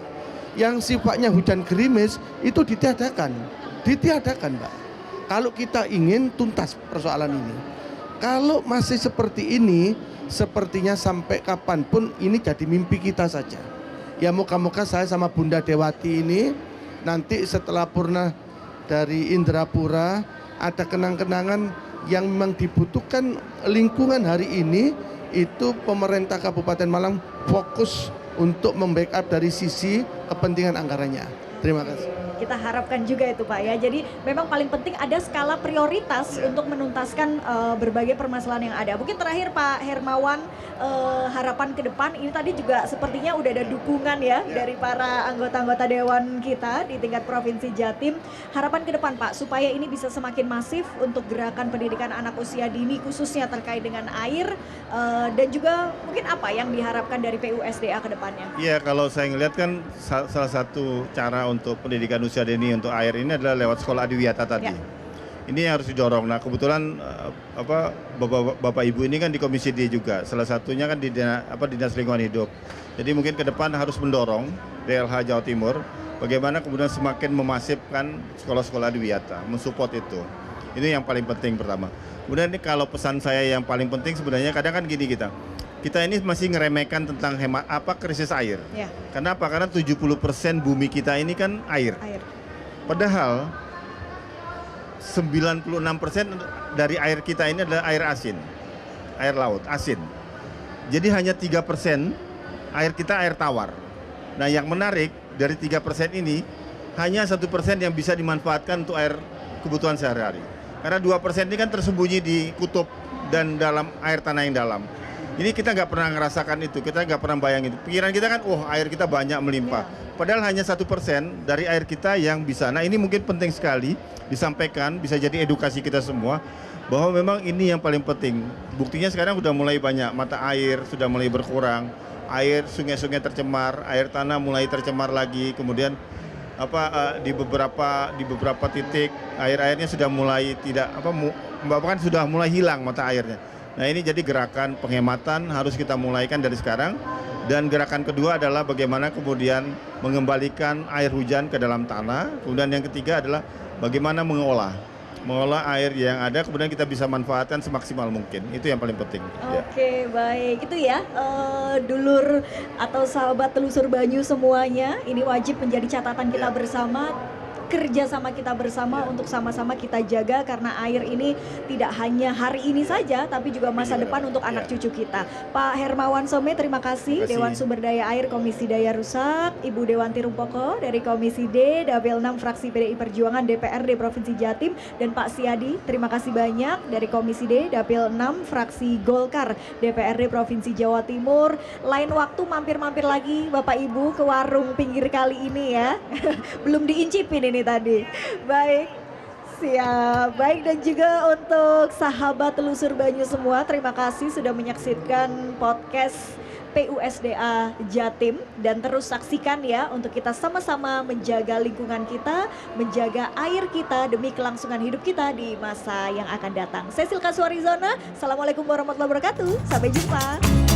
Yang sifatnya hujan gerimis itu ditiadakan Mbak. Kalau kita ingin tuntas persoalan ini. Kalau masih seperti ini, sepertinya sampai kapanpun ini jadi mimpi kita saja. Ya moga-moga saya sama Bunda Dewati ini nanti setelah purna dari Indrapura ada kenang-kenangan yang memang dibutuhkan lingkungan hari ini. Itu pemerintah Kabupaten Malang fokus untuk membackup dari sisi kepentingan anggarannya. Terima kasih. Kita harapkan juga itu Pak ya. Jadi memang paling penting ada skala prioritas untuk menuntaskan berbagai permasalahan yang ada. Mungkin terakhir Pak Hermawan, harapan ke depan ini tadi juga sepertinya udah ada dukungan ya dari para anggota-anggota dewan kita di tingkat Provinsi Jatim. Harapan ke depan Pak supaya ini bisa semakin masif untuk gerakan pendidikan anak usia dini khususnya terkait dengan air dan juga mungkin apa yang diharapkan dari PUSDA ke depannya. Iya, kalau saya ngelihat kan salah satu cara untuk pendidikan usia dini untuk air ini adalah lewat sekolah adiwiyata tadi. Ya. Ini yang harus didorong. Nah, kebetulan Bapak Ibu ini kan di Komisi D juga. Salah satunya kan di Dinas Lingkungan Hidup. Jadi mungkin ke depan harus mendorong DLH Jawa Timur bagaimana kemudian semakin memasifkan sekolah-sekolah adiwiyata, mensupport itu. Ini yang paling penting pertama. Kemudian ini kalau pesan saya yang paling penting sebenarnya kadang kan gini kita ini masih ngeremehkan tentang krisis air. Ya. Kenapa? Karena 70% bumi kita ini kan air. Padahal 96% dari air kita ini adalah air asin. Air laut, asin. Jadi hanya 3% air kita air tawar. Nah, yang menarik dari 3% ini hanya 1% yang bisa dimanfaatkan untuk air kebutuhan sehari-hari. Karena 2% ini kan tersembunyi di kutub dan dalam air tanah yang dalam. Ini kita nggak pernah ngerasakan itu, kita nggak pernah bayangin. Pikiran kita kan, air kita banyak melimpah. Padahal hanya 1% dari air kita yang bisa. Nah, ini mungkin penting sekali disampaikan, bisa jadi edukasi kita semua bahwa memang ini yang paling penting. Buktinya sekarang sudah mulai banyak mata air, sudah mulai berkurang. Air sungai-sungai tercemar, air tanah mulai tercemar lagi. Kemudian di beberapa titik air-airnya sudah mulai bahkan sudah mulai hilang mata airnya. Nah, ini jadi gerakan penghematan harus kita mulaikan dari sekarang. Dan gerakan kedua adalah bagaimana kemudian mengembalikan air hujan ke dalam tanah. Kemudian yang ketiga adalah bagaimana mengolah air yang ada, kemudian kita bisa manfaatkan semaksimal mungkin. Itu yang paling penting. Oke, baik. Itu ya, dulur atau sahabat telusur Banyu semuanya, ini wajib menjadi catatan kita bersama. Kerja sama kita bersama untuk sama-sama kita jaga karena air ini tidak hanya hari ini saja tapi juga masa depan untuk anak cucu kita. Pak Hermawan Some, terima kasih. Dewan Sumber Daya Air Komisi Daya Rusak, Ibu Dewanti Rumpoko dari Komisi D, Dapil 6 Fraksi PDI Perjuangan DPRD Provinsi Jatim, dan Pak Siadi, terima kasih banyak dari Komisi D, Dapil 6 Fraksi Golkar DPRD Provinsi Jawa Timur. Lain waktu mampir-mampir lagi Bapak Ibu ke warung pinggir kali ini ya. Belum diincipin ini tadi. Baik, Siap, baik, dan juga untuk sahabat telusur Banyu semua, terima kasih sudah menyaksikan podcast PUSDA Jatim, dan terus saksikan ya untuk kita sama-sama menjaga lingkungan kita, menjaga air kita demi kelangsungan hidup kita di masa yang akan datang. Saya Silka Suarizona, Assalamualaikum warahmatullahi wabarakatuh, sampai jumpa.